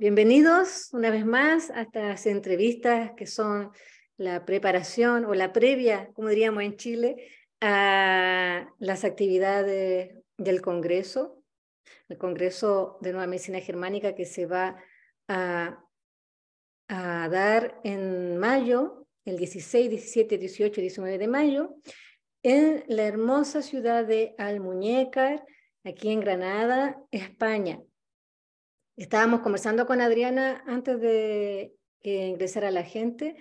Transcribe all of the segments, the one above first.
Bienvenidos una vez más a estas entrevistas que son la preparación o la previa, como diríamos en Chile, a las actividades del Congreso, el Congreso de Nueva Medicina Germánica que se va a, a dar en mayo, el 16, 17, 18 y 19 de mayo, en la hermosa ciudad de Almuñécar, aquí en Granada, España. Estábamos conversando con Adriana antes de que ingresara la gente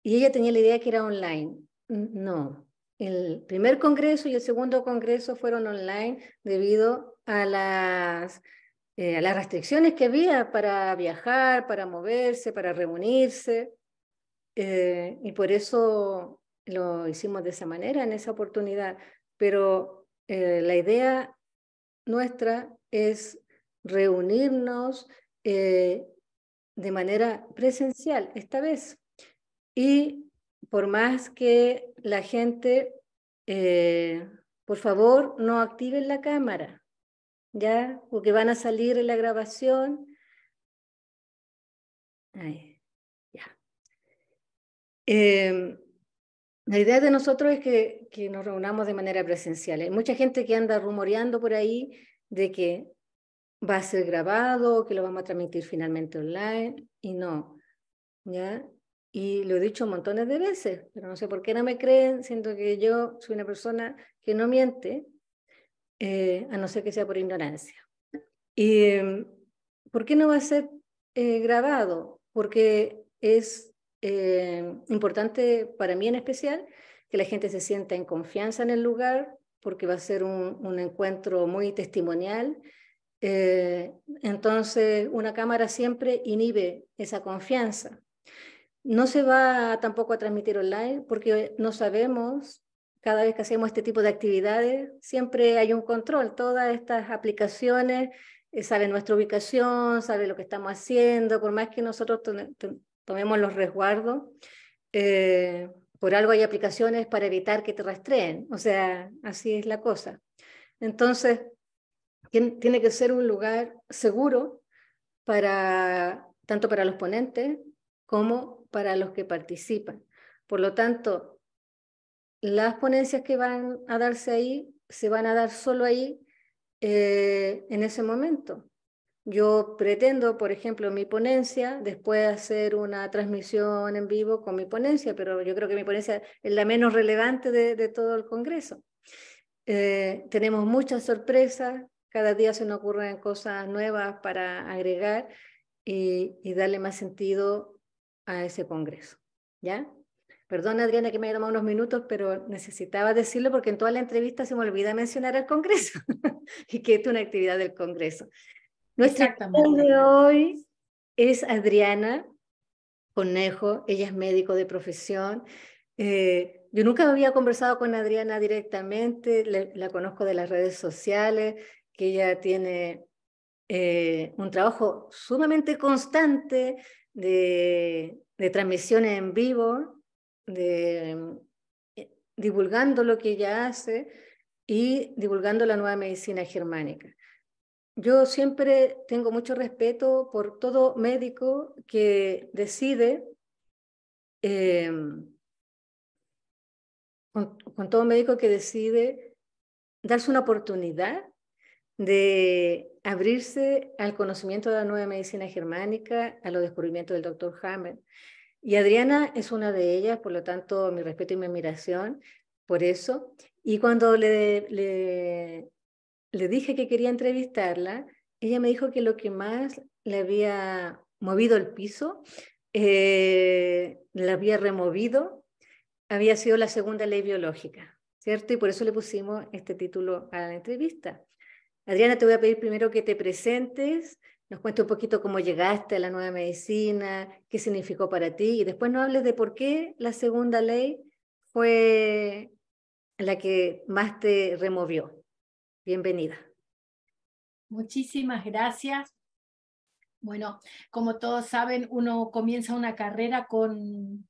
y ella tenía la idea que era online. No, el primer congreso y el segundo congreso fueron online debido a las restricciones que había para viajar, para moverse, para reunirse. Y por eso lo hicimos de esa manera, en esa oportunidad. Pero la idea nuestra es reunirnos de manera presencial esta vez. Y por más que la gente, por favor, no activen la cámara, ¿ya? Porque van a salir en la grabación. Ahí, ya. La idea de nosotros es que nos reunamos de manera presencial. Hay mucha gente que anda rumoreando por ahí de que va a ser grabado, que lo vamos a transmitir finalmente online, y no, ¿ya? Y lo he dicho montones de veces, pero no sé por qué no me creen, siento que yo soy una persona que no miente, a no ser que sea por ignorancia. ¿Y por qué no va a ser grabado? Porque es importante para mí en especial que la gente se sienta en confianza en el lugar, porque va a ser un encuentro muy testimonial. Entonces, una cámara siempre inhibe esa confianza. No se va tampoco a transmitir online porque no sabemos, cada vez que hacemos este tipo de actividades, siempre hay un control. Todas estas aplicaciones saben nuestra ubicación, saben lo que estamos haciendo, por más que nosotros tomemos los resguardos. Por algo hay aplicaciones para evitar que te rastreen, o sea, así es la cosa. Entonces, tiene que ser un lugar seguro tanto para los ponentes como para los que participan. Por lo tanto, las ponencias que van a darse ahí se van a dar solo ahí en ese momento. Yo pretendo, por ejemplo, mi ponencia, después hacer una transmisión en vivo con mi ponencia, pero yo creo que mi ponencia es la menos relevante de todo el Congreso. Tenemos muchas sorpresas, cada día se nos ocurren cosas nuevas para agregar y darle más sentido a ese congreso, ¿ya? Perdón, Adriana, que me haya tomado unos minutos, pero necesitaba decirlo porque en toda la entrevista se me olvida mencionar el congreso y que es una actividad del congreso. Nuestra invitada Exactamente. de hoy es Adriana Conejo, ella es médico de profesión. Yo nunca había conversado con Adriana directamente, la conozco de las redes sociales, que ella tiene un trabajo sumamente constante de transmisiones en vivo, divulgando lo que ella hace y divulgando la nueva medicina germánica. Yo siempre tengo mucho respeto por todo médico que decide, eh, con todo médico que decide darse una oportunidad de abrirse al conocimiento de la nueva medicina germánica, a los descubrimientos del doctor Hammer. Y Adriana es una de ellas, por lo tanto, mi respeto y mi admiración por eso. Y cuando le dije que quería entrevistarla, ella me dijo que lo que más le había movido el piso, le había removido, había sido la segunda ley biológica, ¿cierto? Y por eso le pusimos este título a la entrevista. Adriana, te voy a pedir primero que te presentes, nos cuentes un poquito cómo llegaste a la nueva medicina, qué significó para ti, y después nos hables de por qué la segunda ley fue la que más te removió. Bienvenida. Muchísimas gracias. Bueno, como todos saben, uno comienza una carrera con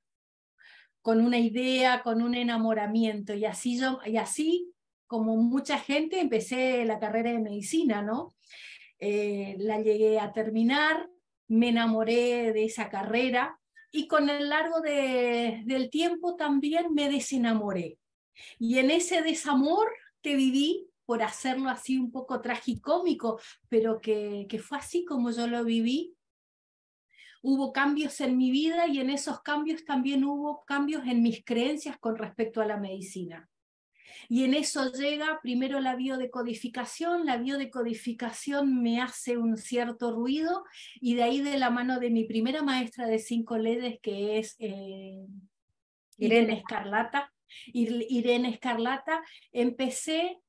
una idea, con un enamoramiento, y así como mucha gente empecé la carrera de medicina, ¿no? La llegué a terminar, me enamoré de esa carrera y con el largo del tiempo también me desenamoré. Y en ese desamor que viví, por hacerlo así un poco tragicómico, pero que fue así como yo lo viví, hubo cambios en mi vida y en esos cambios también hubo cambios en mis creencias con respecto a la medicina. Y en eso llega primero la biodecodificación me hace un cierto ruido, y de ahí de la mano de mi primera maestra de 5 leyes, que es Irene Escarlata, empecé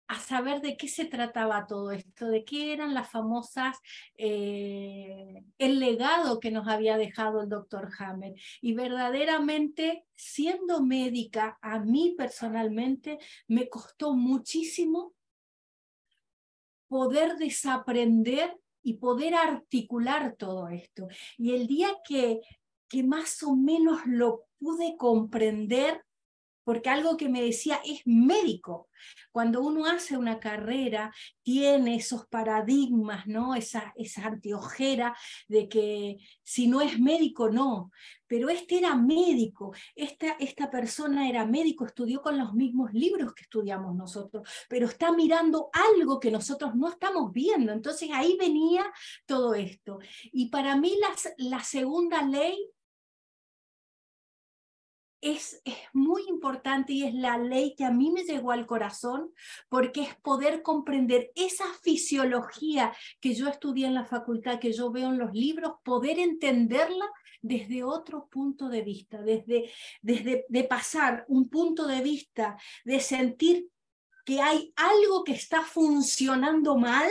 a saber de qué se trataba todo esto, de qué eran las famosas, el legado que nos había dejado el doctor Hammer. Y verdaderamente, siendo médica, a mí personalmente me costó muchísimo poder desaprender y poder articular todo esto. Y el día que más o menos lo pude comprender, porque algo que me decía es médico. Cuando uno hace una carrera, tiene esos paradigmas, ¿no? Esa anteojera de que si no es médico, no. Pero este era médico, esta persona era médico, estudió con los mismos libros que estudiamos nosotros, pero está mirando algo que nosotros no estamos viendo. Entonces ahí venía todo esto. Y para mí la segunda ley es muy importante, y es la ley que a mí me llegó al corazón, porque es poder comprender esa fisiología que yo estudié en la facultad, que yo veo en los libros, poder entenderla desde otro punto de vista, desde de pasar un punto de vista de sentir que hay algo que está funcionando mal,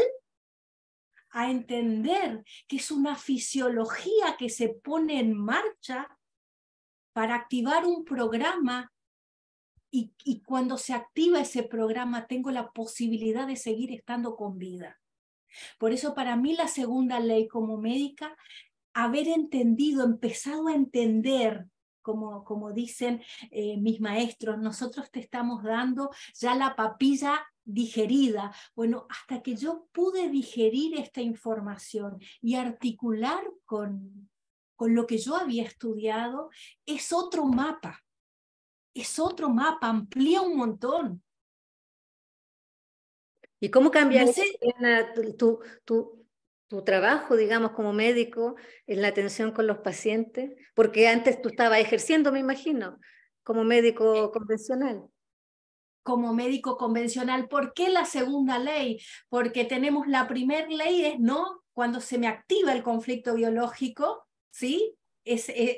a entender que es una fisiología que se pone en marcha para activar un programa, y cuando se activa ese programa tengo la posibilidad de seguir estando con vida. Por eso para mí la segunda ley como médica, haber entendido, empezado a entender, como dicen mis maestros, nosotros te estamos dando ya la papilla digerida. Bueno, hasta que yo pude digerir esta información y articular con lo que yo había estudiado, es otro mapa, amplía un montón. ¿Y cómo cambia No eso, sé, Elena, tu trabajo, digamos, como médico en la atención con los pacientes? Porque antes tú estabas ejerciendo, me imagino, como médico convencional. como médico convencional, ¿por qué la segunda ley? Porque tenemos la primera ley, es no, cuando se me activa el conflicto biológico, ¿sí?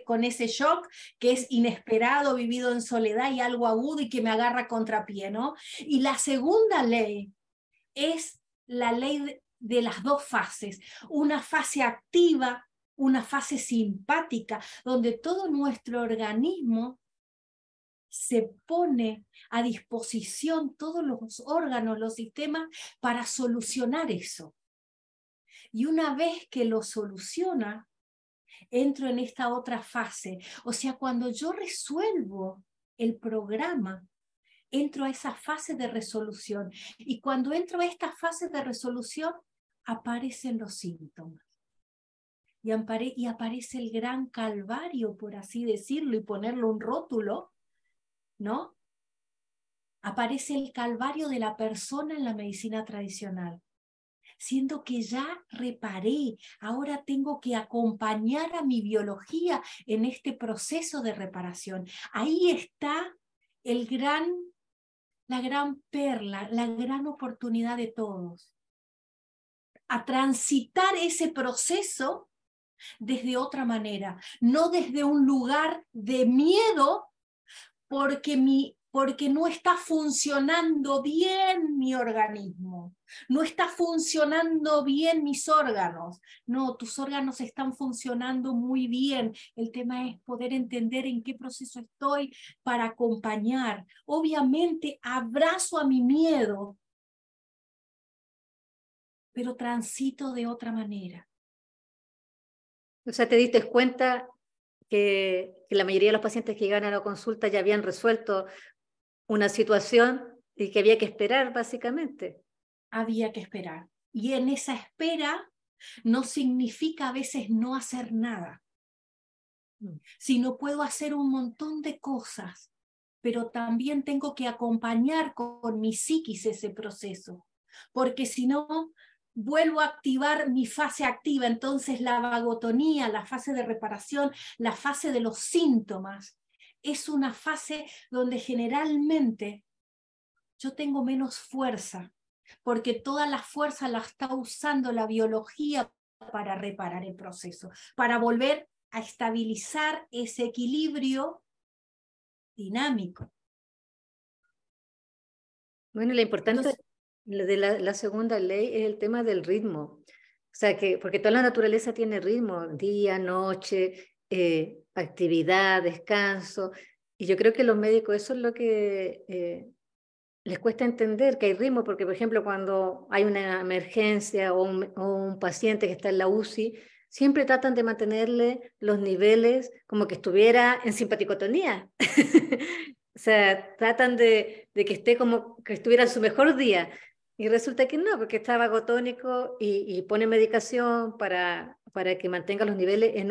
Con ese shock que es inesperado, vivido en soledad y algo agudo y que me agarra contrapié, ¿no? Y la segunda ley es la ley de las dos fases, una fase activa, una fase simpática, donde todo nuestro organismo se pone a disposición, todos los órganos, los sistemas, para solucionar eso. Y una vez que lo soluciona, entro en esta otra fase. O sea, cuando yo resuelvo el programa, entro a esa fase de resolución. Y cuando entro a esta fase de resolución, aparecen los síntomas. Y aparece el gran calvario, por así decirlo, y ponerlo un rótulo, ¿no? Aparece el calvario de la persona en la medicina tradicional. Siendo que ya reparé, ahora tengo que acompañar a mi biología en este proceso de reparación. Ahí está la gran perla, la gran oportunidad de todos, a transitar ese proceso desde otra manera, no desde un lugar de miedo porque no está funcionando bien mi organismo, no está funcionando bien mis órganos. No, tus órganos están funcionando muy bien. El tema es poder entender en qué proceso estoy para acompañar. Obviamente abrazo a mi miedo, pero transito de otra manera. O sea, te diste cuenta que la mayoría de los pacientes que llegan a la consulta ya habían resuelto una situación y que había que esperar, básicamente. Había que esperar. Y en esa espera no significa a veces no hacer nada, sino puedo hacer un montón de cosas, pero también tengo que acompañar con mi psiquis ese proceso, porque si no, vuelvo a activar mi fase activa. Entonces la vagotonía, la fase de reparación, la fase de los síntomas, es una fase donde generalmente yo tengo menos fuerza, porque toda la fuerza la está usando la biología para reparar el proceso, para volver a estabilizar ese equilibrio dinámico. Bueno, lo importante Entonces, de la segunda ley es el tema del ritmo. O sea, porque toda la naturaleza tiene ritmo, día, noche, actividad, descanso. Y yo creo que los médicos eso es lo que les cuesta entender, que hay ritmo, porque por ejemplo cuando hay una emergencia o un paciente que está en la UCI, siempre tratan de mantenerle los niveles como que estuviera en simpaticotonía. O sea, tratan de que esté como que estuviera en su mejor día. Y resulta que no, porque está vagotónico y pone medicación para que mantenga los niveles en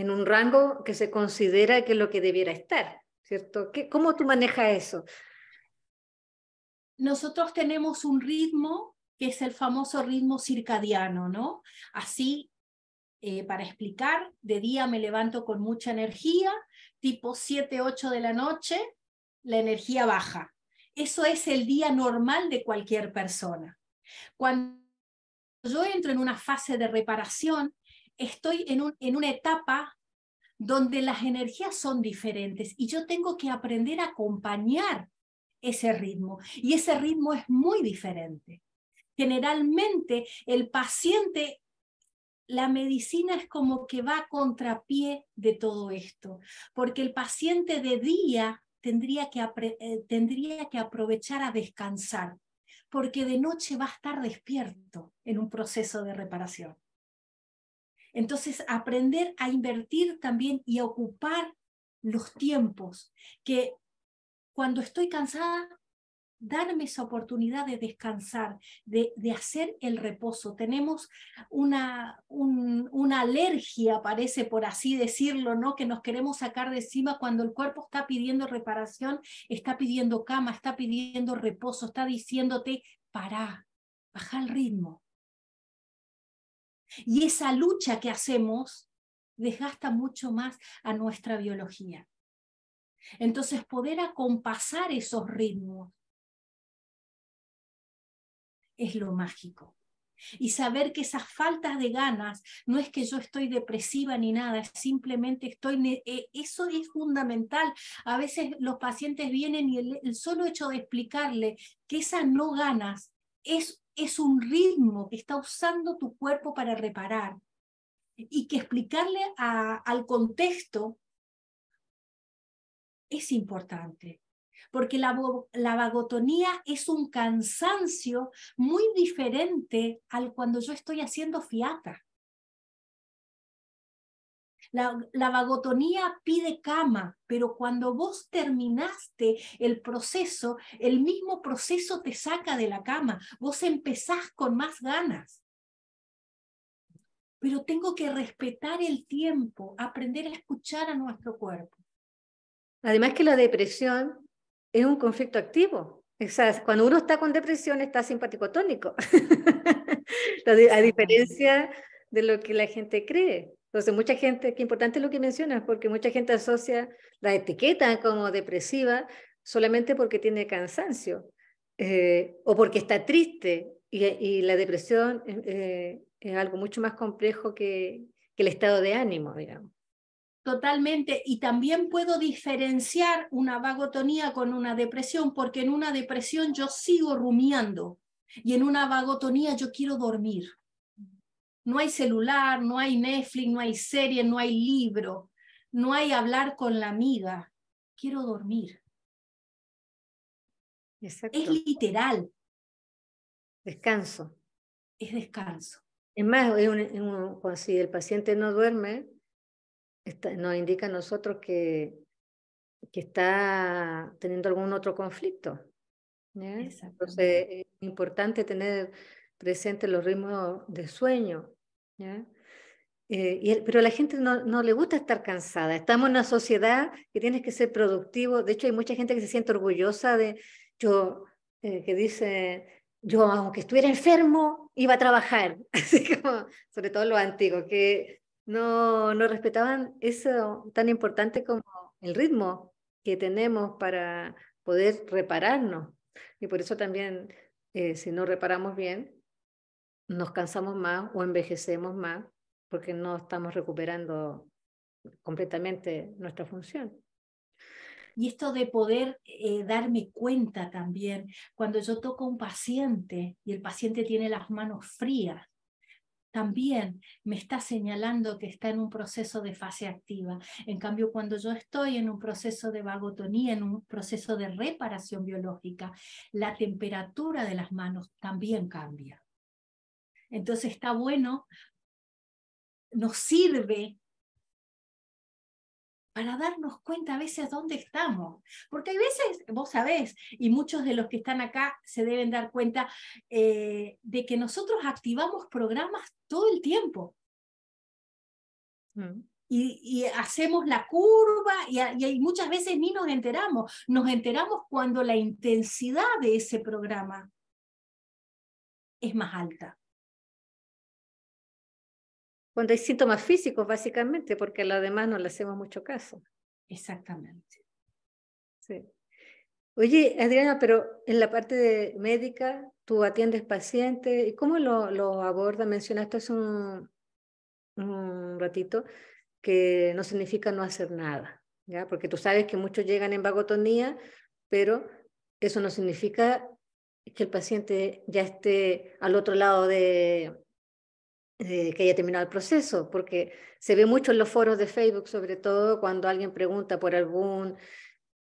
un rango que se considera que es lo que debiera estar, ¿cierto? ¿Cómo tú manejas eso? nosotros tenemos un ritmo que es el famoso ritmo circadiano, ¿no? Así, para explicar, de día me levanto con mucha energía, tipo 7, 8 de la noche, la energía baja. Eso es el día normal de cualquier persona. Cuando yo entro en una fase de reparación, estoy en una etapa donde las energías son diferentes y yo tengo que aprender a acompañar ese ritmo. Y ese ritmo es muy diferente. Generalmente el paciente, la medicina es como que va a contrapié de todo esto, porque el paciente de día tendría que aprovechar a descansar, porque de noche va a estar despierto en un proceso de reparación. Entonces, aprender a invertir también y a ocupar los tiempos, que cuando estoy cansada, darme esa oportunidad de descansar, de hacer el reposo. Tenemos una alergia, parece por así decirlo, ¿no? Que nos queremos sacar de encima cuando el cuerpo está pidiendo reparación, está pidiendo cama, está pidiendo reposo, está diciéndote, pará, baja el ritmo. Y esa lucha que hacemos desgasta mucho más a nuestra biología. Entonces, poder acompasar esos ritmos es lo mágico. Y saber que esas faltas de ganas no es que yo estoy depresiva ni nada, simplemente eso es fundamental. A veces los pacientes vienen y el solo hecho de explicarle que esas no ganas es un ritmo que está usando tu cuerpo para reparar, y que explicarle al contexto es importante, porque la vagotonía es un cansancio muy diferente al cuando yo estoy haciendo fiata. La vagotonía pide cama, pero cuando vos terminaste el proceso, el mismo proceso te saca de la cama, vos empezás con más ganas. Pero tengo que respetar el tiempo, aprender a escuchar a nuestro cuerpo. Además que la depresión es un conflicto activo. O sea, cuando uno está con depresión está simpaticotónico, a diferencia de lo que la gente cree. Entonces, mucha gente, qué importante es lo que mencionas, porque mucha gente asocia la etiqueta como depresiva solamente porque tiene cansancio o porque está triste. Y la depresión es algo mucho más complejo que el estado de ánimo, digamos. Totalmente, y también puedo diferenciar una vagotonía con una depresión, porque en una depresión yo sigo rumiando y en una vagotonía yo quiero dormir. No hay celular, no hay Netflix, no hay serie, no hay libro, no hay hablar con la amiga. Quiero dormir. Es Exacto. literal, Descanso. es descanso. Es más, si el paciente no duerme, nos indica a nosotros que está teniendo algún otro conflicto, ¿ya? Entonces, Exactamente. es importante tener presente los ritmos de sueño. ¿ya? Pero a la gente no le gusta estar cansada. Estamos en una sociedad que tienes que ser productivo. De hecho, hay mucha gente que se siente orgullosa que dice, yo aunque estuviera enfermo, iba a trabajar. Así como, sobre todo los antiguos, que no respetaban eso tan importante como el ritmo que tenemos para poder repararnos. Y por eso también, si no reparamos bien, nos cansamos más o envejecemos más porque no estamos recuperando completamente nuestra función. Y esto de poder darme cuenta también, cuando yo toco a un paciente y el paciente tiene las manos frías, también me está señalando que está en un proceso de fase activa. En cambio, cuando yo estoy en un proceso de vagotonía, en un proceso de reparación biológica, la temperatura de las manos también cambia. Entonces está bueno, nos sirve para darnos cuenta a veces dónde estamos. Porque hay veces, vos sabés, y muchos de los que están acá se deben dar cuenta de que nosotros activamos programas todo el tiempo. Y hacemos la curva y muchas veces ni nos enteramos. Nos enteramos cuando la intensidad de ese programa es más alta. Cuando hay síntomas físicos, básicamente, porque a lo demás no le hacemos mucho caso. Exactamente. Sí. Oye, Adriana, pero en la parte médica, tú atiendes pacientes, ¿y cómo lo abordas? Mencionaste hace un ratito que no significa no hacer nada, ¿ya? Porque tú sabes que muchos llegan en vagotonía, pero eso no significa que el paciente ya esté al otro lado que haya terminado el proceso, porque se ve mucho en los foros de Facebook, sobre todo cuando alguien pregunta por algún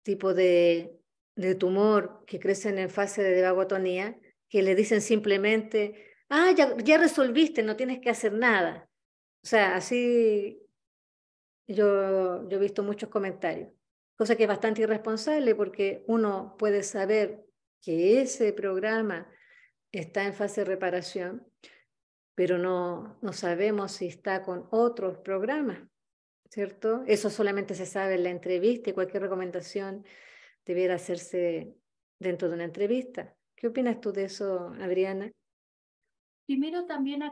tipo de tumor que crecen en fase de vagotonía, que le dicen simplemente, ya resolviste, no tienes que hacer nada. O sea, así yo he visto muchos comentarios, cosa que es bastante irresponsable porque uno puede saber que ese programa está en fase de reparación, pero no sabemos si está con otros programas, ¿cierto? Eso solamente se sabe en la entrevista y cualquier recomendación debiera hacerse dentro de una entrevista. ¿Qué opinas tú de eso, Adriana? Primero también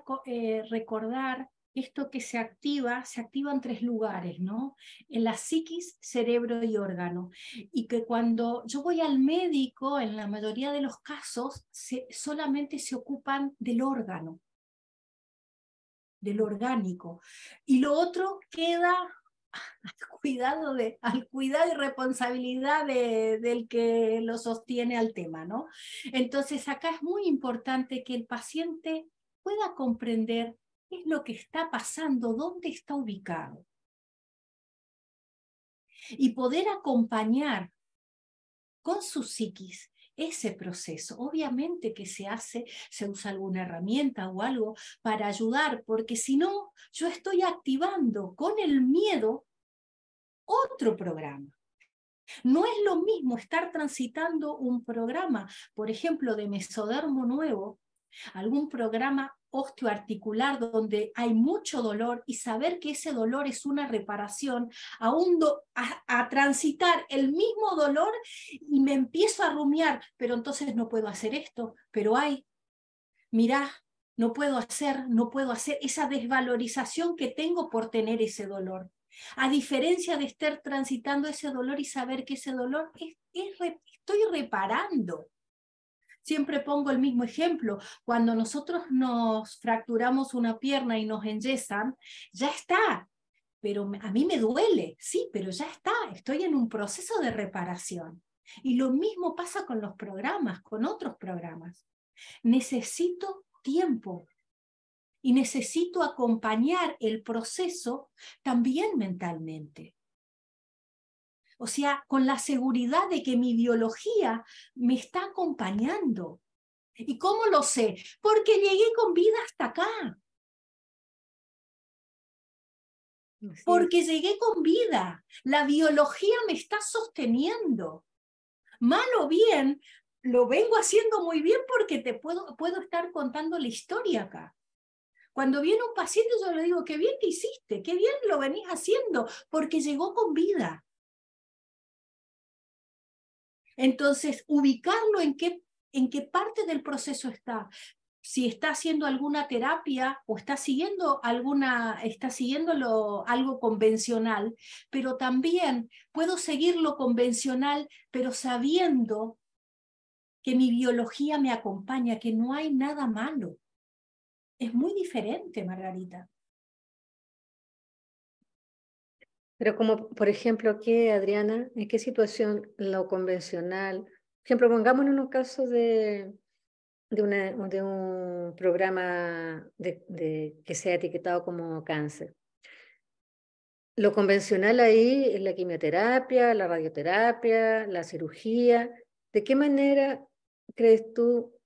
recordar esto que se activa en 3 lugares, ¿no? En la psiquis, cerebro y órgano. Y que cuando yo voy al médico, en la mayoría de los casos, solamente se ocupan del órgano, del orgánico. Y lo otro queda al cuidado y responsabilidad del que lo sostiene al tema, ¿no? Entonces acá es muy importante que el paciente pueda comprender qué es lo que está pasando, dónde está ubicado. Y poder acompañar con su psiquis ese proceso. Obviamente que se usa alguna herramienta o algo para ayudar, porque si no, yo estoy activando con el miedo otro programa. No es lo mismo estar transitando un programa, por ejemplo, de mesodermo nuevo, algún programa osteoarticular donde hay mucho dolor y saber que ese dolor es una reparación, a transitar el mismo dolor y me empiezo a rumiar, pero entonces no puedo hacer esto, pero mirá, no puedo hacer esa desvalorización que tengo por tener ese dolor. A diferencia de estar transitando ese dolor y saber que ese dolor estoy reparando. Siempre pongo el mismo ejemplo. Cuando nosotros nos fracturamos una pierna y nos enyesan, ya está. Pero a mí me duele, sí, pero ya está. Estoy en un proceso de reparación. Y lo mismo pasa con los programas, con otros programas. Necesito tiempo y necesito acompañar el proceso también mentalmente. O sea, con la seguridad de que mi biología me está acompañando. ¿Y cómo lo sé? Porque llegué con vida hasta acá. Porque llegué con vida. La biología me está sosteniendo. Mal o bien, lo vengo haciendo muy bien porque puedo estar contando la historia acá. Cuando viene un paciente yo le digo, qué bien que hiciste, qué bien lo venís haciendo, porque llegó con vida. Entonces, ubicarlo en qué parte del proceso está. Si está haciendo alguna terapia o está siguiendo algo convencional, pero también puedo seguir lo convencional, pero sabiendo que mi biología me acompaña, que no hay nada malo. Es muy diferente, Margarita. Pero como, por ejemplo, ¿qué, Adriana? ¿En qué situación lo convencional? Por ejemplo, pongámonos en un caso de un programa que sea etiquetado como cáncer. Lo convencional ahí es la quimioterapia, la radioterapia, la cirugía. ¿De qué manera crees tú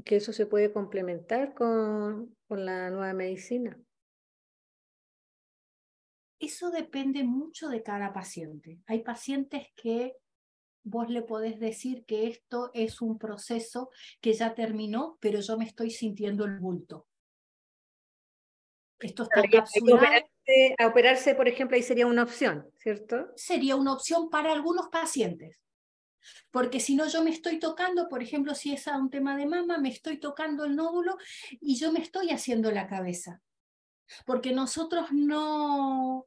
que eso se puede complementar con la nueva medicina? Eso depende mucho de cada paciente. Hay pacientes que vos le podés decir que esto es un proceso que ya terminó, pero yo me estoy sintiendo el bulto. Esto está Hay que encapsulado. operarse, por ejemplo, ahí sería una opción, ¿cierto? Sería una opción para algunos pacientes. Porque si no yo me estoy tocando, por ejemplo, si es un tema de mama, me estoy tocando el nódulo y yo me estoy haciendo la cabeza. Porque nosotros no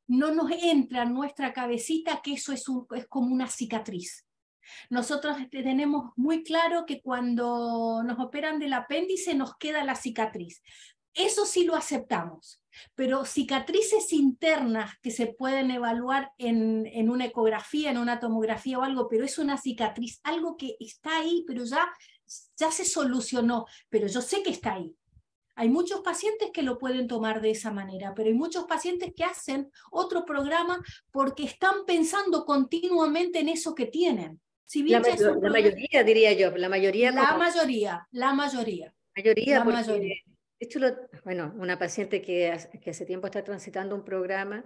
nos entra en nuestra cabecita que eso es como una cicatriz. Nosotros tenemos muy claro que cuando nos operan del apéndice nos queda la cicatriz. Eso sí lo aceptamos, pero cicatrices internas que se pueden evaluar en una ecografía, en una tomografía o algo, pero es una cicatriz, algo que está ahí, pero ya se solucionó, pero yo sé que está ahí. Hay muchos pacientes que lo pueden tomar de esa manera, pero hay muchos pacientes que hacen otro programa porque están pensando continuamente en eso que tienen. Si bien ya es un La programa, mayoría, diría yo, la mayoría la como mayoría, la mayoría, mayoría, la porque, mayoría. de hecho, bueno, una paciente que hace tiempo está transitando un programa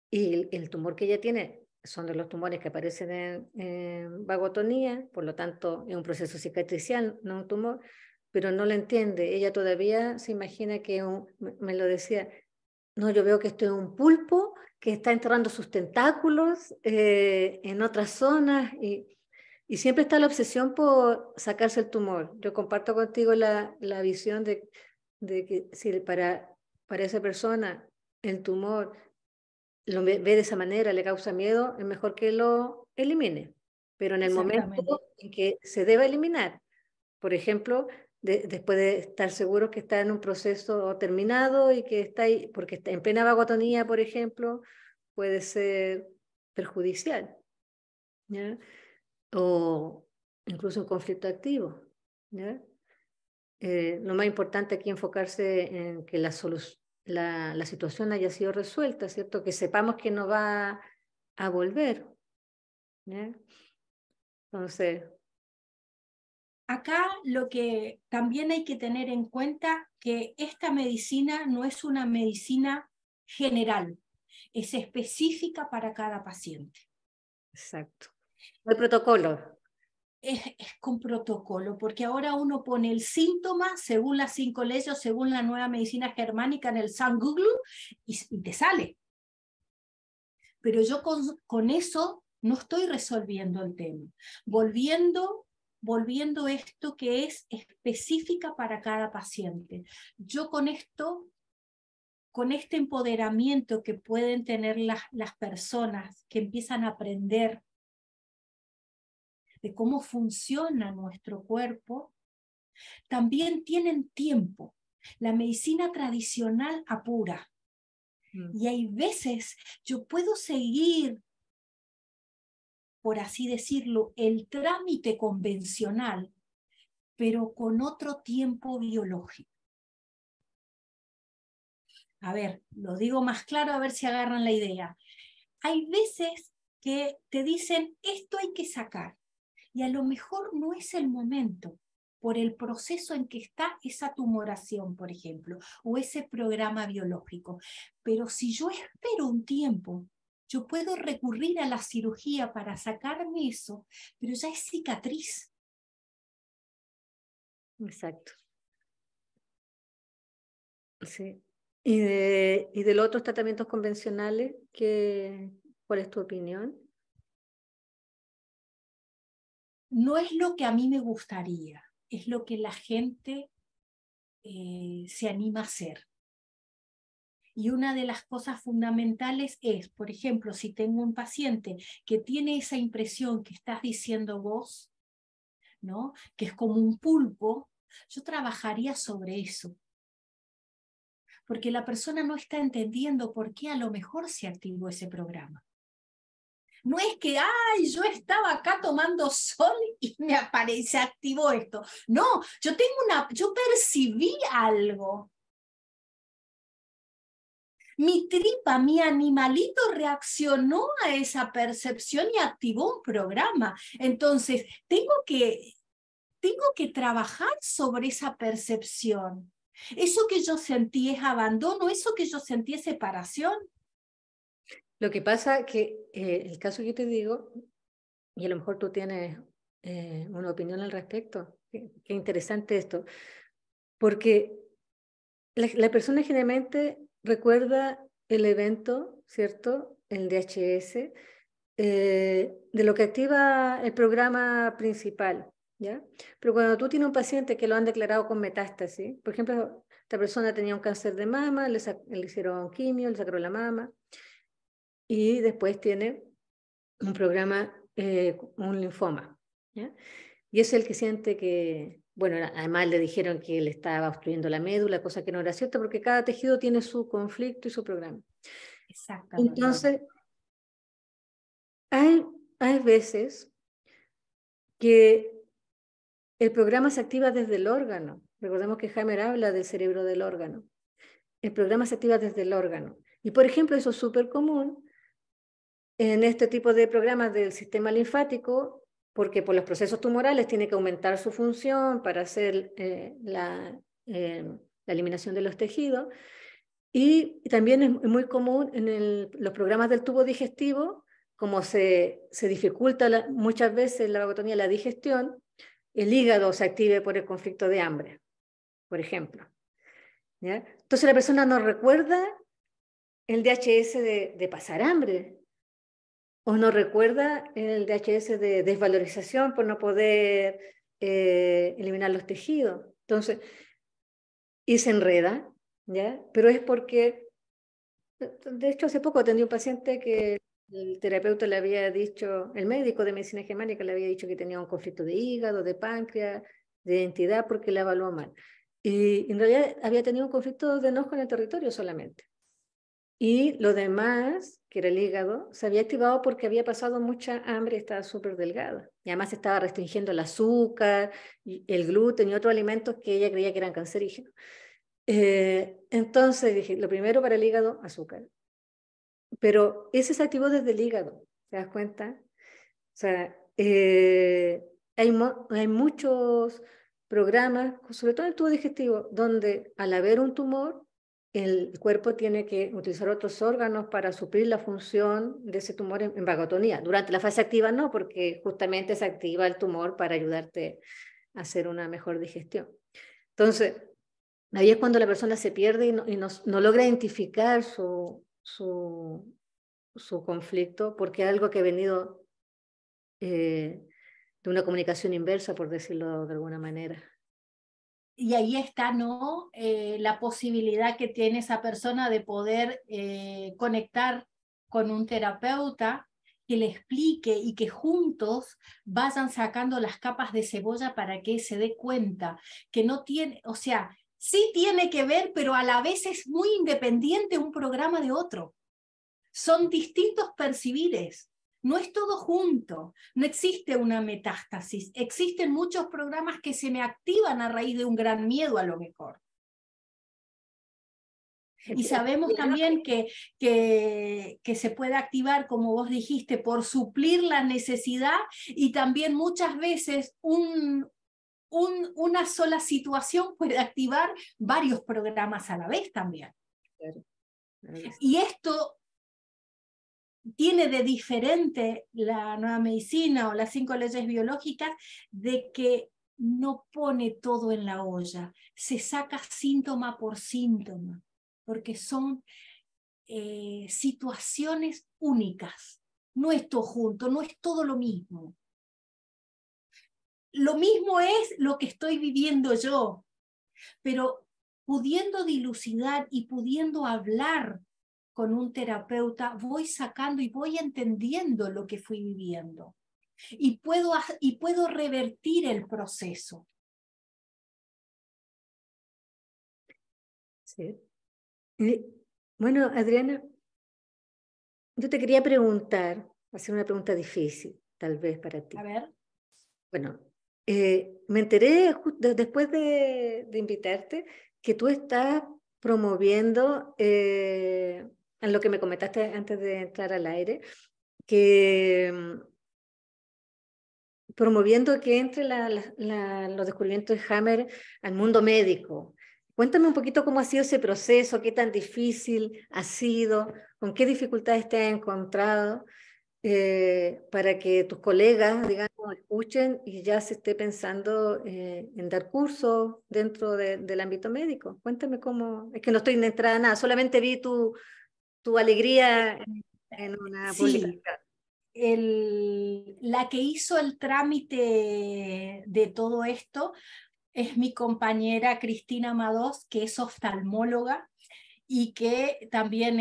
y el tumor que ella tiene son de los tumores que aparecen en vagotonía, por lo tanto es un proceso cicatricial, no un tumor, pero no lo entiende. Ella todavía se imagina que, me lo decía, no, yo veo que esto es un pulpo que está enterrando sus tentáculos en otras zonas y siempre está la obsesión por sacarse el tumor. Yo comparto contigo la visión de que si para esa persona el tumor lo ve de esa manera, le causa miedo, es mejor que lo elimine. Pero en el momento Exactamente, en que se debe eliminar, por ejemplo, después de estar seguro que está en un proceso terminado y que está ahí, porque está en plena vagotonía, por ejemplo, puede ser perjudicial, ¿ya? O incluso un conflicto activo, ¿ya? Lo más importante aquí es enfocarse en que la situación haya sido resuelta, ¿cierto? Que sepamos que no va a volver, ¿ya? Entonces, acá lo que también hay que tener en cuenta que esta medicina no es una medicina general, es específica para cada paciente. exacto. No hay protocolo. Es con protocolo, porque ahora uno pone el síntoma según las 5 leyes, según la nueva medicina germánica en el San Google y te sale. Pero yo con eso no estoy resolviendo el tema. Volviendo esto que es específica para cada paciente. Yo con esto, con este empoderamiento que pueden tener las personas que empiezan a aprender de cómo funciona nuestro cuerpo, también tienen tiempo. La medicina tradicional apura. Y hay veces yo puedo seguir, por así decirlo, el trámite convencional, pero con otro tiempo biológico. A ver, lo digo más claro, a ver si agarran la idea. Hay veces que te dicen, esto hay que sacar, y a lo mejor no es el momento por el proceso en que está esa tumoración, por ejemplo, o ese programa biológico. Pero si yo espero un tiempo, yo puedo recurrir a la cirugía para sacarme eso, pero ya es cicatriz. Exacto. Sí. Y de los otros tratamientos convencionales, ¿cuál es tu opinión? No es lo que a mí me gustaría, es lo que la gente se anima a hacer. Y una de las cosas fundamentales es, por ejemplo, si tengo un paciente que tiene esa impresión que estás diciendo vos, ¿no? Que es como un pulpo, yo trabajaría sobre eso. Porque la persona no está entendiendo por qué a lo mejor se activó ese programa. No es que, ay, yo estaba acá tomando sol y se activó esto. No, yo percibí algo. Mi tripa, mi animalito reaccionó a esa percepción y activó un programa. Entonces, tengo que trabajar sobre esa percepción. Eso que yo sentí es abandono, eso que yo sentí es separación. Lo que pasa que el caso que yo te digo, y a lo mejor tú tienes una opinión al respecto, qué interesante esto, porque la persona generalmente recuerda el evento, ¿cierto? El DHS, de lo que activa el programa principal, ¿ya? Pero cuando tú tienes un paciente que lo han declarado con metástasis, por ejemplo, esta persona tenía un cáncer de mama, le hicieron quimio, le sacaron la mama, y después tiene un programa, un linfoma, ¿ya? Y es el que siente que, bueno, además le dijeron que le estaba obstruyendo la médula, cosa que no era cierta, porque cada tejido tiene su conflicto y su programa. Exactamente. Entonces, hay veces que el programa se activa desde el órgano. Recordemos que Hammer habla del cerebro del órgano. El programa se activa desde el órgano. Y, por ejemplo, eso es súper común en este tipo de programas del sistema linfático, porque por los procesos tumorales tiene que aumentar su función para hacer la eliminación de los tejidos. Y también es muy común en los programas del tubo digestivo, como se dificulta muchas veces la vagotonía, la digestión, el hígado se active por el conflicto de hambre, por ejemplo, ¿ya? Entonces la persona no recuerda el DHS de pasar hambre, o no recuerda el DHS de desvalorización por no poder eliminar los tejidos. Entonces, y se enreda, ¿ya? Pero es porque, de hecho, hace poco atendí un paciente que el terapeuta le había dicho, el médico de medicina germánica le había dicho que tenía un conflicto de hígado, de páncreas, de identidad, porque la evaluó mal. Y en realidad había tenido un conflicto de enojo en el territorio solamente. Y lo demás, que era el hígado, se había activado porque había pasado mucha hambre y estaba súper delgada. Y además estaba restringiendo el azúcar, el gluten y otros alimentos que ella creía que eran cancerígenos. Entonces dije, lo primero para el hígado, azúcar. Pero ese se activó desde el hígado, ¿te das cuenta? O sea, hay muchos programas, sobre todo en el tubo digestivo, donde al haber un tumor, el cuerpo tiene que utilizar otros órganos para suplir la función de ese tumor en vagotonía. Durante la fase activa no, porque justamente se activa el tumor para ayudarte a hacer una mejor digestión. Entonces, ahí es cuando la persona se pierde y no logra identificar su conflicto, porque es algo que ha venido de una comunicación inversa, por decirlo de alguna manera. Y ahí está, ¿no? La posibilidad que tiene esa persona de poder conectar con un terapeuta que le explique y que juntos vayan sacando las capas de cebolla para que se dé cuenta que no tiene, o sea, sí tiene que ver, pero a la vez es muy independiente un programa de otro. Son distintos percibires. No es todo junto, no existe una metástasis, existen muchos programas que se me activan a raíz de un gran miedo a lo mejor. Y sabemos también que se puede activar, como vos dijiste, por suplir la necesidad y también muchas veces una sola situación puede activar varios programas a la vez también. Claro, claro. Y esto tiene de diferente la nueva medicina o las 5 leyes biológicas, de que no pone todo en la olla, se saca síntoma por síntoma, porque son situaciones únicas. No es todo junto, no es todo lo mismo. Lo mismo es lo que estoy viviendo yo, pero pudiendo dilucidar y pudiendo hablar con un terapeuta, voy sacando y voy entendiendo lo que fui viviendo. Y puedo revertir el proceso. Sí. Bueno, Adriana, yo te quería preguntar, hacer una pregunta difícil, tal vez para A ti. ver. Bueno, me enteré después de invitarte que tú estás promoviendo, en lo que me comentaste antes de entrar al aire, que promoviendo que entre los descubrimientos de Hammer al mundo médico. Cuéntame un poquito cómo ha sido ese proceso, qué tan difícil ha sido, con qué dificultades te has encontrado, para que tus colegas, digamos, escuchen y ya se esté pensando en dar cursos dentro del ámbito médico. Cuéntame cómo, es que no estoy entrada a nada, solamente vi tu alegría en una Sí, publicación. la que hizo el trámite de todo esto es mi compañera Cristina Mados, que es oftalmóloga y que también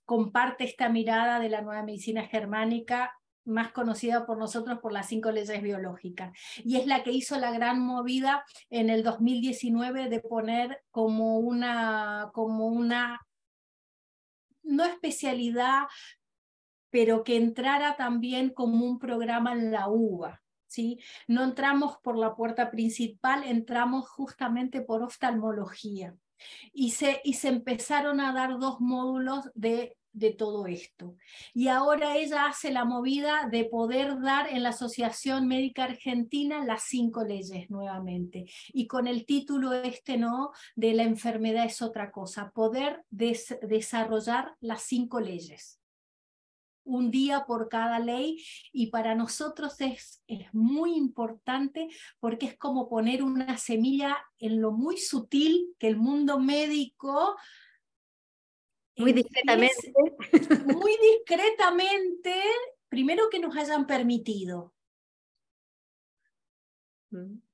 comparte esta mirada de la nueva medicina germánica, más conocida por nosotros por las 5 leyes biológicas. Y es la que hizo la gran movida en el 2019 de poner como una no especialidad, pero que entrara también como un programa en la UBA. ¿Sí? No entramos por la puerta principal, entramos justamente por oftalmología. Y se empezaron a dar 2 módulos de todo esto. Y ahora ella hace la movida de poder dar en la Asociación Médica Argentina las 5 leyes nuevamente. Y con el título ¿no? De la enfermedad es otra cosa, poder desarrollar las 5 leyes. Un día por cada ley, y para nosotros es muy importante porque es como poner una semilla en lo muy sutil que el mundo médico Muy discretamente. empiece muy discretamente, primero que nos hayan permitido,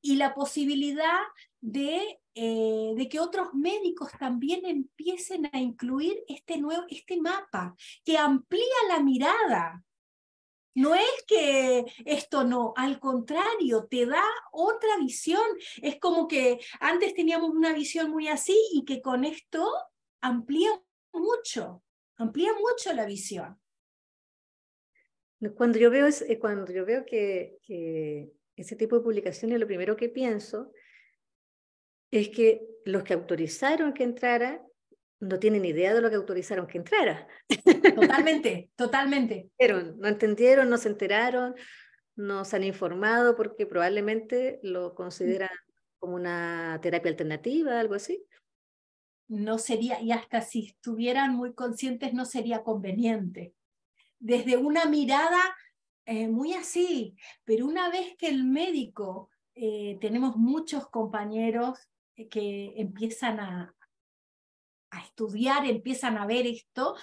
y la posibilidad de que otros médicos también empiecen a incluir este mapa, que amplía la mirada. No es que esto no, al contrario, te da otra visión. Es como que antes teníamos una visión muy así y que con esto amplía amplía mucho la visión. Cuando yo veo que ese tipo de publicaciones, lo primero que pienso es que los que autorizaron que entrara no tienen idea de lo que autorizaron que entrara. Totalmente, totalmente. No entendieron, no se enteraron, no se han informado porque probablemente lo consideran como una terapia alternativa, algo así. No sería, y hasta si estuvieran muy conscientes, no sería conveniente. Desde una mirada muy así, pero una vez que el médico, tenemos muchos compañeros que empiezan a estudiar, empiezan a ver esto,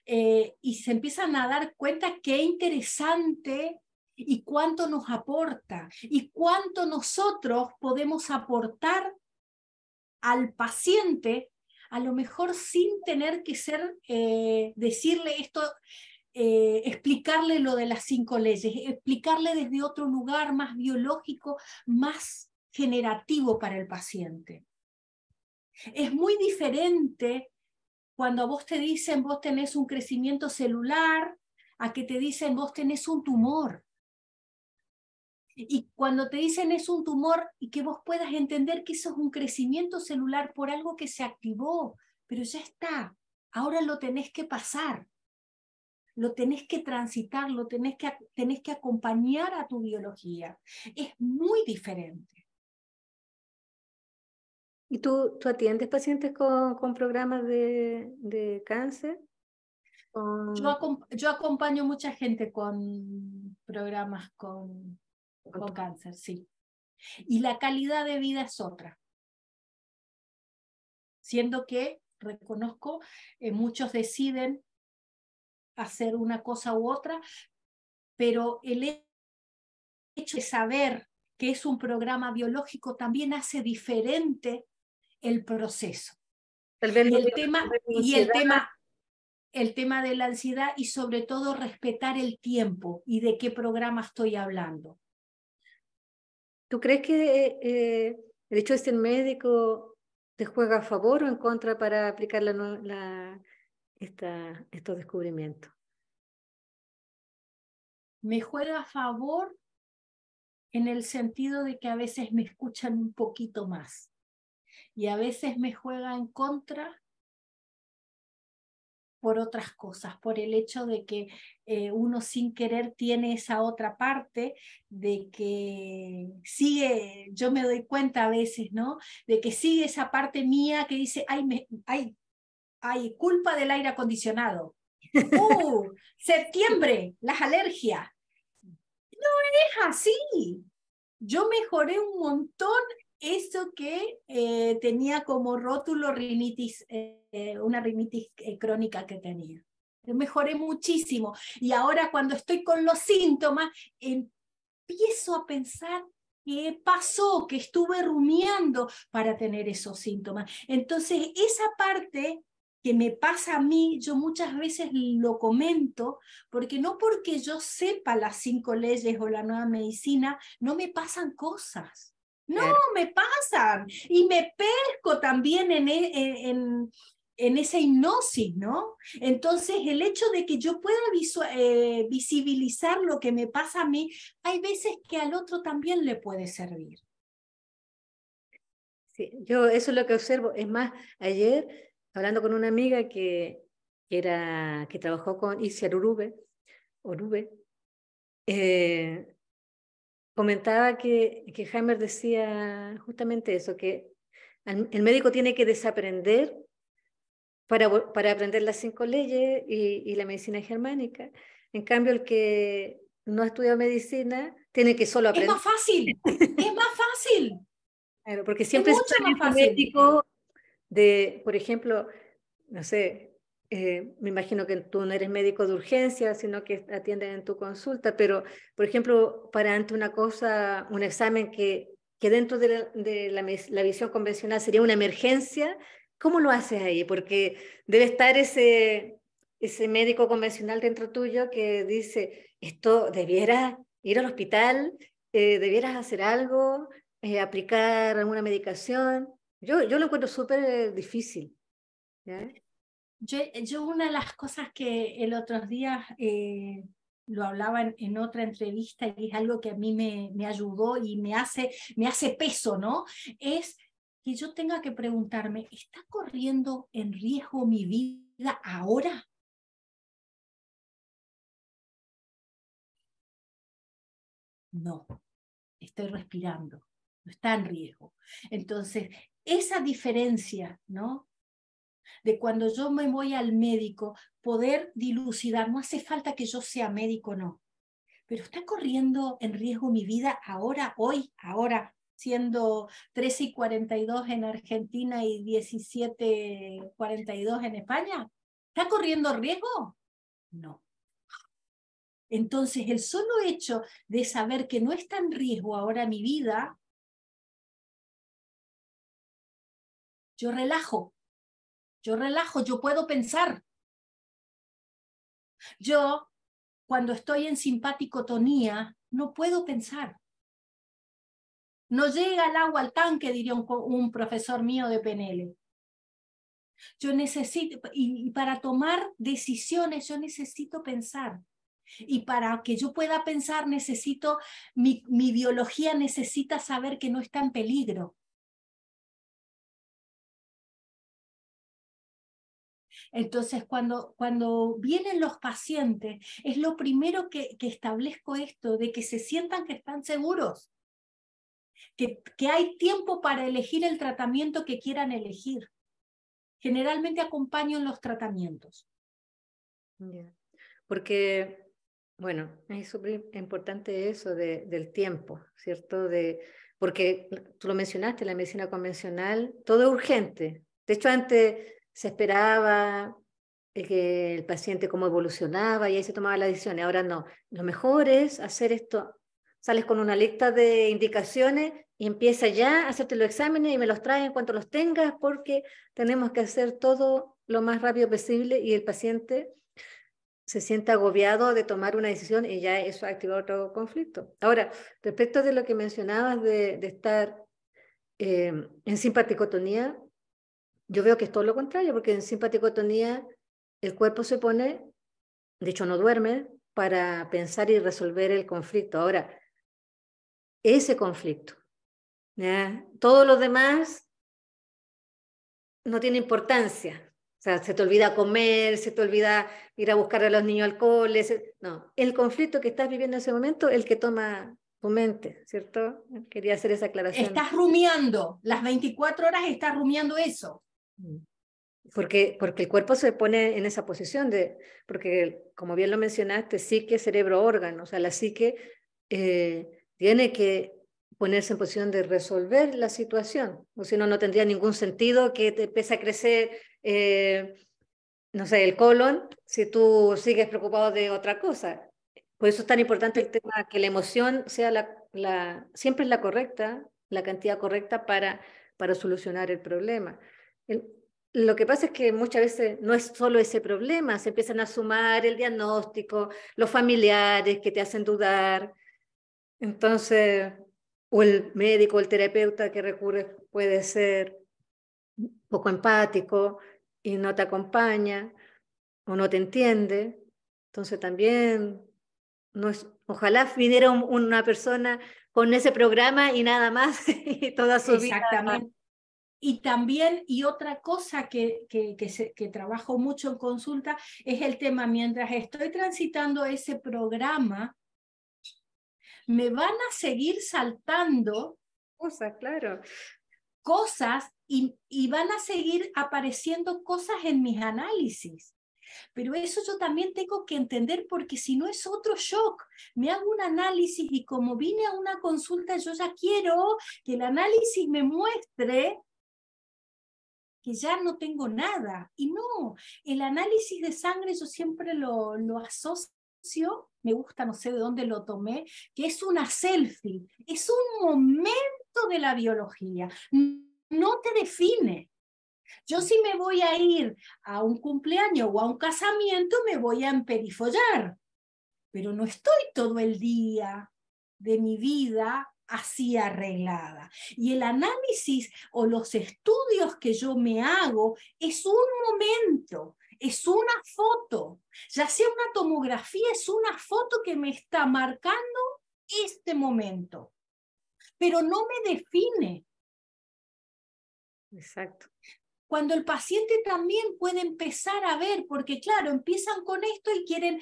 y se empiezan a dar cuenta qué interesante y cuánto nos aporta y cuánto nosotros podemos aportar al paciente, a lo mejor sin tener que decirle esto, explicarle lo de las 5 leyes, explicarle desde otro lugar más biológico, más generativo para el paciente. Es muy diferente cuando a vos te dicen vos tenés un crecimiento celular, a que te dicen vos tenés un tumor. Y cuando te dicen es un tumor, y que vos puedas entender que eso es un crecimiento celular por algo que se activó, pero ya está, ahora lo tenés que pasar, lo tenés que transitar, tenés que acompañar a tu biología. Es muy diferente. ¿Y tú atiendes pacientes con programas de cáncer? Yo acompaño mucha gente con programas con cáncer, sí. Y la calidad de vida es otra. Siendo que, reconozco, muchos deciden hacer una cosa u otra, pero el hecho de saber que es un programa biológico también hace diferente el proceso. Tal vez Y no el tiene tema, que ver con y el ansiedad. tema, el tema de la ansiedad y sobre todo respetar el tiempo y de qué programa estoy hablando. ¿Tú crees que el hecho de ser médico te juega a favor o en contra para aplicar estos descubrimientos? Me juega a favor en el sentido de que a veces me escuchan un poquito más y a veces me juega en contra por otras cosas, por el hecho de que uno sin querer tiene esa otra parte de que sigue, yo me doy cuenta a veces, ¿no? De que sigue esa parte mía que dice, ay, culpa del aire acondicionado. Septiembre, las alergias. Es así. Yo mejoré un montón eso que tenía como rótulo rinitis, una rinitis crónica que tenía. Mejoré muchísimo. Y ahora cuando estoy con los síntomas, empiezo a pensar qué pasó, que estuve rumiando para tener esos síntomas. Entonces, esa parte que me pasa a mí, yo muchas veces lo comento, porque no porque yo sepa las 5 leyes o la nueva medicina, no me pasan cosas. No, Claro. me pasan. Y me pesco también en esa hipnosis, ¿no? Entonces, el hecho de que yo pueda visibilizar lo que me pasa a mí, hay veces que al otro también le puede servir. Sí, yo eso es lo que observo. Es más, ayer, hablando con una amiga que trabajó con Isia Orube, eh, comentaba que Hammer decía justamente eso, que el médico tiene que desaprender para aprender las 5 leyes y la medicina germánica. En cambio, el que no ha estudiado medicina tiene que solo Es aprender. más fácil, es más fácil, Claro, porque es siempre se mucho sale más un fácil. médico de, por ejemplo, no sé, me imagino que tú no eres médico de urgencia, sino que atienden en tu consulta, pero, por ejemplo, para ante una cosa, un examen que dentro de la visión convencional sería una emergencia, ¿cómo lo haces ahí? Porque debe estar ese médico convencional dentro tuyo que dice, esto debiera ir al hospital, debieras hacer algo, aplicar alguna medicación. Yo lo encuentro súper difícil. ¿Ya? Yo una de las cosas que el otro día lo hablaba en otra entrevista y es algo que a mí me ayudó y me hace peso, ¿no? Es que yo tenga que preguntarme, ¿está corriendo en riesgo mi vida ahora? No, estoy respirando, no está en riesgo. Entonces, esa diferencia, ¿no? De cuando yo me voy al médico, poder dilucidar, no hace falta que yo sea médico, no, pero está corriendo en riesgo mi vida ahora, hoy, ahora, siendo 13:42 en Argentina y 17:42 en España. ¿Está corriendo riesgo? No. Entonces, el solo hecho de saber que no está en riesgo ahora mi vida, yo relajo, yo puedo pensar. Yo, cuando estoy en simpaticotonía, no puedo pensar. No llega el agua al tanque, diría un profesor mío de PNL. Yo necesito, y para tomar decisiones, yo necesito pensar. Y para que yo pueda pensar, mi biología necesita saber que no está en peligro. Entonces, cuando vienen los pacientes, es lo primero que establezco esto, de que se sientan que están seguros, que hay tiempo para elegir el tratamiento que quieran elegir. Generalmente acompaño en los tratamientos. Ya. Porque Bueno, es súper importante eso del tiempo, ¿cierto? Porque tú lo mencionaste, la medicina convencional, todo es urgente. De hecho, antes se esperaba que el paciente cómo evolucionaba y ahí se tomaba la decisión. Ahora no. Lo mejor es hacer esto. Sales con una lista de indicaciones y empieza ya a hacerte los exámenes y me los traen cuanto los tengas porque tenemos que hacer todo lo más rápido posible y el paciente se siente agobiado de tomar una decisión y ya eso activa otro conflicto. Ahora, respecto de lo que mencionabas de estar en simpaticotonía, yo veo que es todo lo contrario, porque en simpaticotonía el cuerpo se pone, de hecho no duerme, para pensar y resolver el conflicto. Ahora, ese conflicto, ¿ya? Todo lo demás no tiene importancia. O sea, se te olvida comer, se te olvida ir a buscar a los niños al cole. No, el conflicto que estás viviendo en ese momento, el que toma tu mente, ¿cierto? Quería hacer esa aclaración. Estás rumiando, las 24 horas estás rumiando eso. Porque el cuerpo se pone en esa posición porque como bien lo mencionaste, psique, cerebro, órgano, o sea, la psique tiene que ponerse en posición de resolver la situación, o si no, no tendría ningún sentido que te empiece a crecer, no sé, el colon, si tú sigues preocupado de otra cosa. Por eso es tan importante el tema que la emoción sea siempre es la correcta, la cantidad correcta para solucionar el problema. El, lo que pasa es que muchas veces no es solo ese problema, se empiezan a sumar el diagnóstico, los familiares que te hacen dudar, entonces, o el médico, o el terapeuta que recurre puede ser poco empático y no te acompaña o no te entiende, entonces también no es, ojalá viniera una persona con ese programa y nada más y toda su vida. Exactamente. Y también, y otra cosa que trabajo mucho en consulta, es el tema, mientras estoy transitando ese programa, me van a seguir saltando Cosas, claro. cosas y van a seguir apareciendo cosas en mis análisis. Pero eso yo también tengo que entender porque si no es otro shock. Me hago un análisis y como vine a una consulta, yo ya quiero que el análisis me muestre que ya no tengo nada. Y no, el análisis de sangre yo siempre lo asocio, me gusta, no sé de dónde lo tomé, que es una selfie, es un momento de la biología, no te define. Yo si me voy a ir a un cumpleaños o a un casamiento, me voy a emperifollar, pero no estoy todo el día de mi vida así arreglada. Y el análisis o los estudios que yo me hago es un momento, es una foto, ya sea una tomografía, es una foto que me está marcando este momento, pero no me define. Exacto. Cuando el paciente también puede empezar a ver, porque claro, empiezan con esto y quieren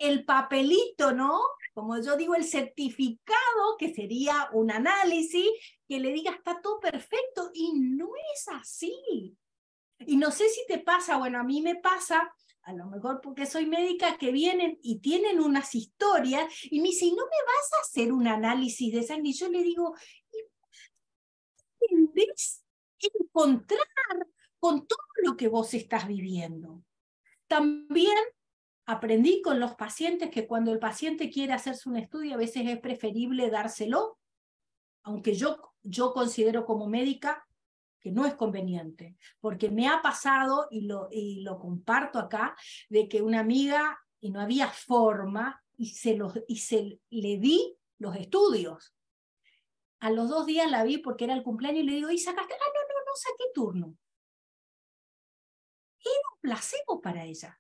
el papelito, ¿no? Como yo digo, el certificado, que sería un análisis, que le diga está todo perfecto, y no es así. Y no sé si te pasa, bueno, a mí me pasa, a lo mejor porque soy médica, que vienen y tienen unas historias, y me dicen, ¿no me vas a hacer un análisis de sangre? Y yo le digo, ¿entendés? Encontrar con todo lo que vos estás viviendo. También aprendí con los pacientes que cuando el paciente quiere hacerse un estudio, a veces es preferible dárselo, aunque yo considero como médica que no es conveniente, porque me ha pasado, y lo comparto acá, de que una amiga, y no había forma, y se le di los estudios. A los 2 días la vi porque era el cumpleaños y le digo, ¿y sacaste? Ah, no saqué turno. Era un placebo para ella.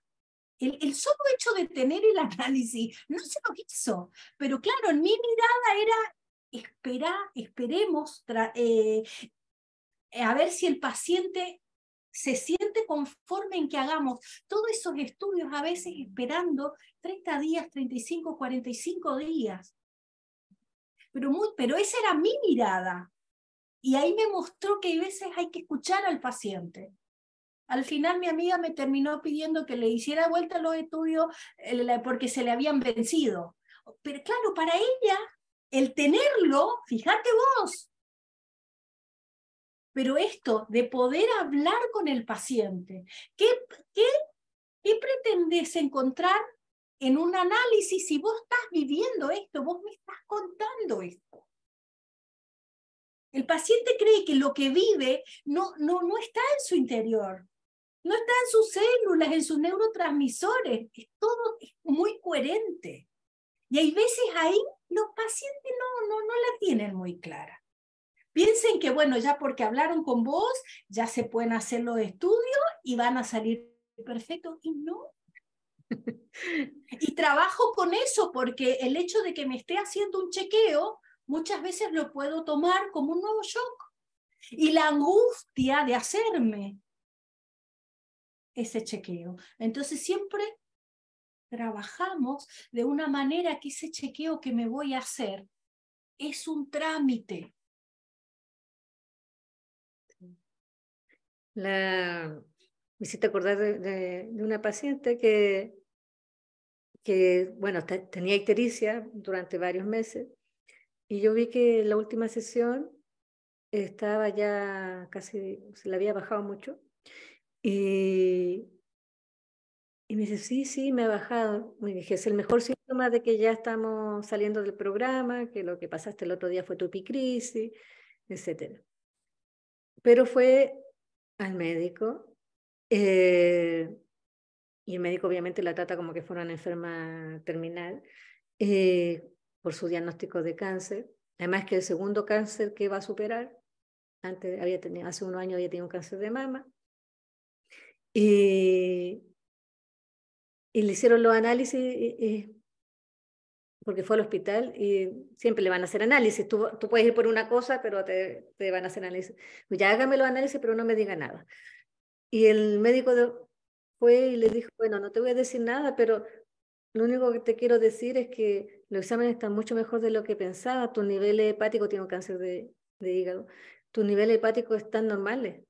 El solo hecho de tener el análisis no se lo hizo, pero claro, en mi mirada era, esperemos a ver si el paciente se siente conforme en que hagamos todos esos estudios, a veces esperando 30 días, 35, 45 días. Pero esa era mi mirada. Y ahí me mostró que a veces hay que escuchar al paciente. Al final mi amiga me terminó pidiendo que le hiciera vuelta los estudios porque se le habían vencido. Pero claro, para ella, el tenerlo, fíjate vos, pero esto de poder hablar con el paciente, ¿qué pretendes encontrar en un análisis si vos estás viviendo esto, vos me estás contando esto? El paciente cree que lo que vive no está en su interior, no está en sus células, en sus neurotransmisores, todo es muy coherente. Y hay veces ahí los pacientes no la tienen muy clara. Piensen que, bueno, ya porque hablaron con vos, ya se pueden hacer los estudios y van a salir perfectos, y no. Y trabajo con eso porque el hecho de que me esté haciendo un chequeo, muchas veces lo puedo tomar como un nuevo shock. Y la angustia de hacerme ese chequeo. Entonces siempre trabajamos de una manera que ese chequeo que me voy a hacer es un trámite. Me hiciste acordar de una paciente que bueno, tenía ictericia durante varios meses, y yo vi que en la última sesión estaba ya casi, se le había bajado mucho, y me dice, sí, me ha bajado. Y dije, es el mejor síntoma de que ya estamos saliendo del programa, que lo que pasaste el otro día fue tu epicrisis, etc. Pero fue al médico, y el médico obviamente la trata como que fuera una enferma terminal, por su diagnóstico de cáncer. Además que el segundo cáncer que va a superar, hace unos años había tenido un cáncer de mama, y le hicieron los análisis, porque fue al hospital, y siempre le van a hacer análisis. Tú puedes ir por una cosa, pero te van a hacer análisis. Pues ya hágame los análisis, pero no me diga nada. Y el médico fue y le dijo, bueno, no te voy a decir nada, pero lo único que te quiero decir es que los exámenes están mucho mejor de lo que pensaba. Tu nivel hepático, tiene un cáncer de hígado, tus niveles hepáticos están normales.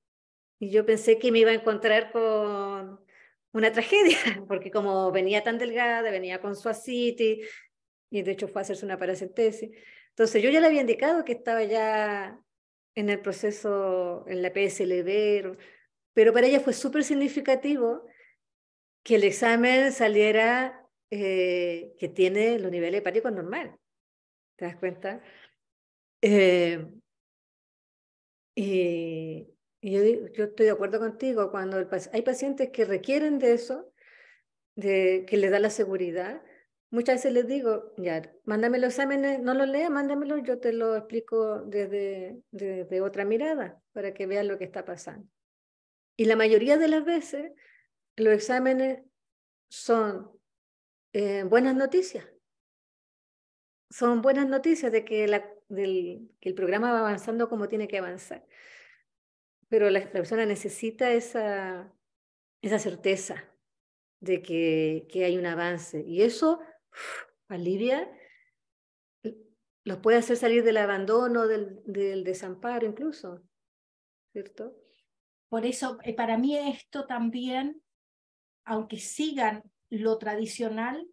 Y yo pensé que me iba a encontrar con una tragedia, porque como venía tan delgada, venía con su ascitis, y de hecho fue a hacerse una paracentesis. Entonces yo ya le había indicado que estaba ya en el proceso, en la PSLV, pero para ella fue súper significativo que el examen saliera que tiene los niveles hepáticos normales. ¿Te das cuenta? Y yo estoy de acuerdo contigo, cuando hay pacientes que requieren de eso, que les da la seguridad, muchas veces les digo, ya, mándame los exámenes, no los leas, mándamelo, yo te lo explico desde otra mirada, para que veas lo que está pasando. Y la mayoría de las veces, los exámenes son buenas noticias. Son buenas noticias de que, que el programa va avanzando como tiene que avanzar. Pero la persona necesita esa certeza de que hay un avance. Y eso alivia, los puede hacer salir del abandono, del desamparo incluso, ¿cierto? Por eso, para mí esto también, aunque sigan lo tradicional,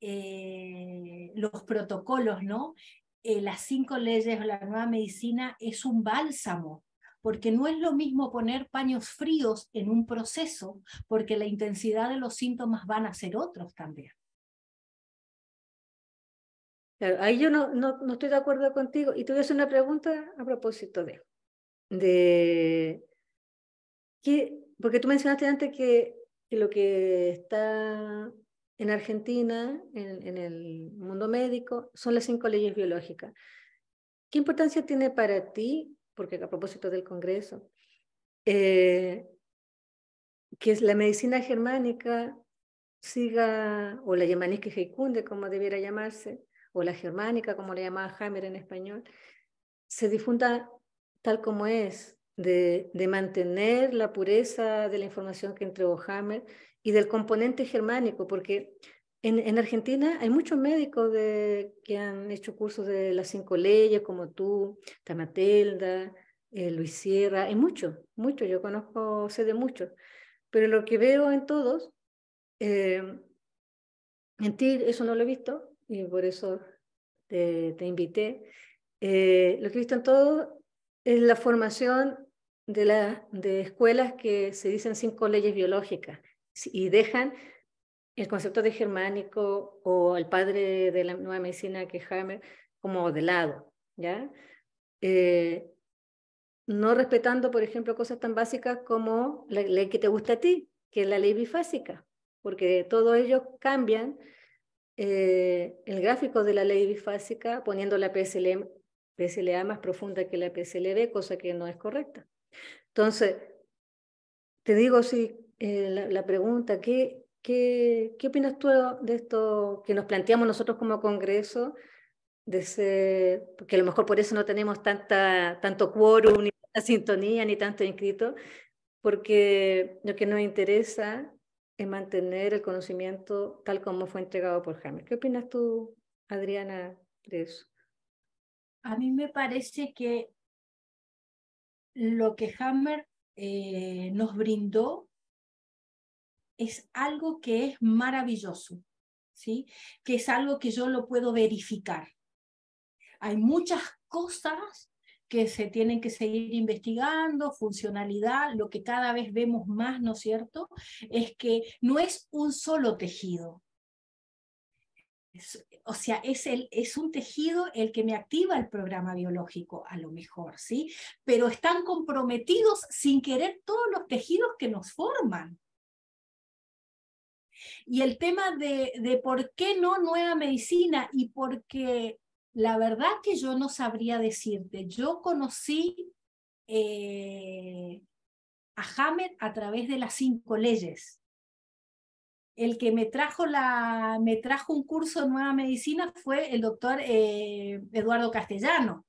los protocolos, ¿no? Las 5 leyes de la nueva medicina es un bálsamo, porque no es lo mismo poner paños fríos en un proceso, porque la intensidad de los síntomas van a ser otros también. Claro, ahí yo no estoy de acuerdo contigo, y te voy a hacer una pregunta a propósito porque tú mencionaste antes que lo que está en Argentina, en el mundo médico, son las 5 leyes biológicas. ¿Qué importancia tiene para ti, porque a propósito del Congreso, que es la medicina germánica siga, o la germanische Heilkunde, como debiera llamarse, o la germánica, como le llamaba Hammer en español, se difunda tal como es, de mantener la pureza de la información que entregó Hammer y del componente germánico, porque en Argentina hay muchos médicos que han hecho cursos de las 5 leyes, como tú, Tamatelda, Luis Sierra, hay muchos, yo conozco, sé de muchos, pero lo que veo en todos, en ti eso no lo he visto, y por eso te invité. Lo que he visto en todos es la formación de escuelas que se dicen 5 leyes biológicas y dejan el concepto de germánico o el padre de la nueva medicina que es Hammer como de lado, ¿ya? No respetando, por ejemplo, cosas tan básicas como la ley que te gusta a ti, que es la ley bifásica, porque todos ellos cambian el gráfico de la ley bifásica poniendo la PSLA más profunda que la PSLB, cosa que no es correcta. Entonces, te digo, sí, la pregunta, ¿qué opinas tú de esto que nos planteamos nosotros como Congreso? Porque a lo mejor por eso no tenemos tanto quórum, ni tanta sintonía, ni tanto inscrito, porque lo que nos interesa es mantener el conocimiento tal como fue entregado por Hammer. ¿Qué opinas tú, Adriana, de eso? A mí me parece que lo que Hammer nos brindó es algo que es maravilloso, ¿sí? Que es algo que yo lo puedo verificar. Hay muchas cosas que se tienen que seguir investigando, funcionalidad, lo que cada vez vemos más, ¿no es cierto? Es que no es un solo tejido. O sea, es un tejido el que me activa el programa biológico, a lo mejor, ¿sí? Pero están comprometidos sin querer todos los tejidos que nos forman. Y el tema de por qué no nueva medicina y porque la verdad que yo no sabría decirte. Yo conocí a Hammer a través de las 5 leyes. El que me trajo un curso de nueva medicina fue el doctor Eduardo Castellano.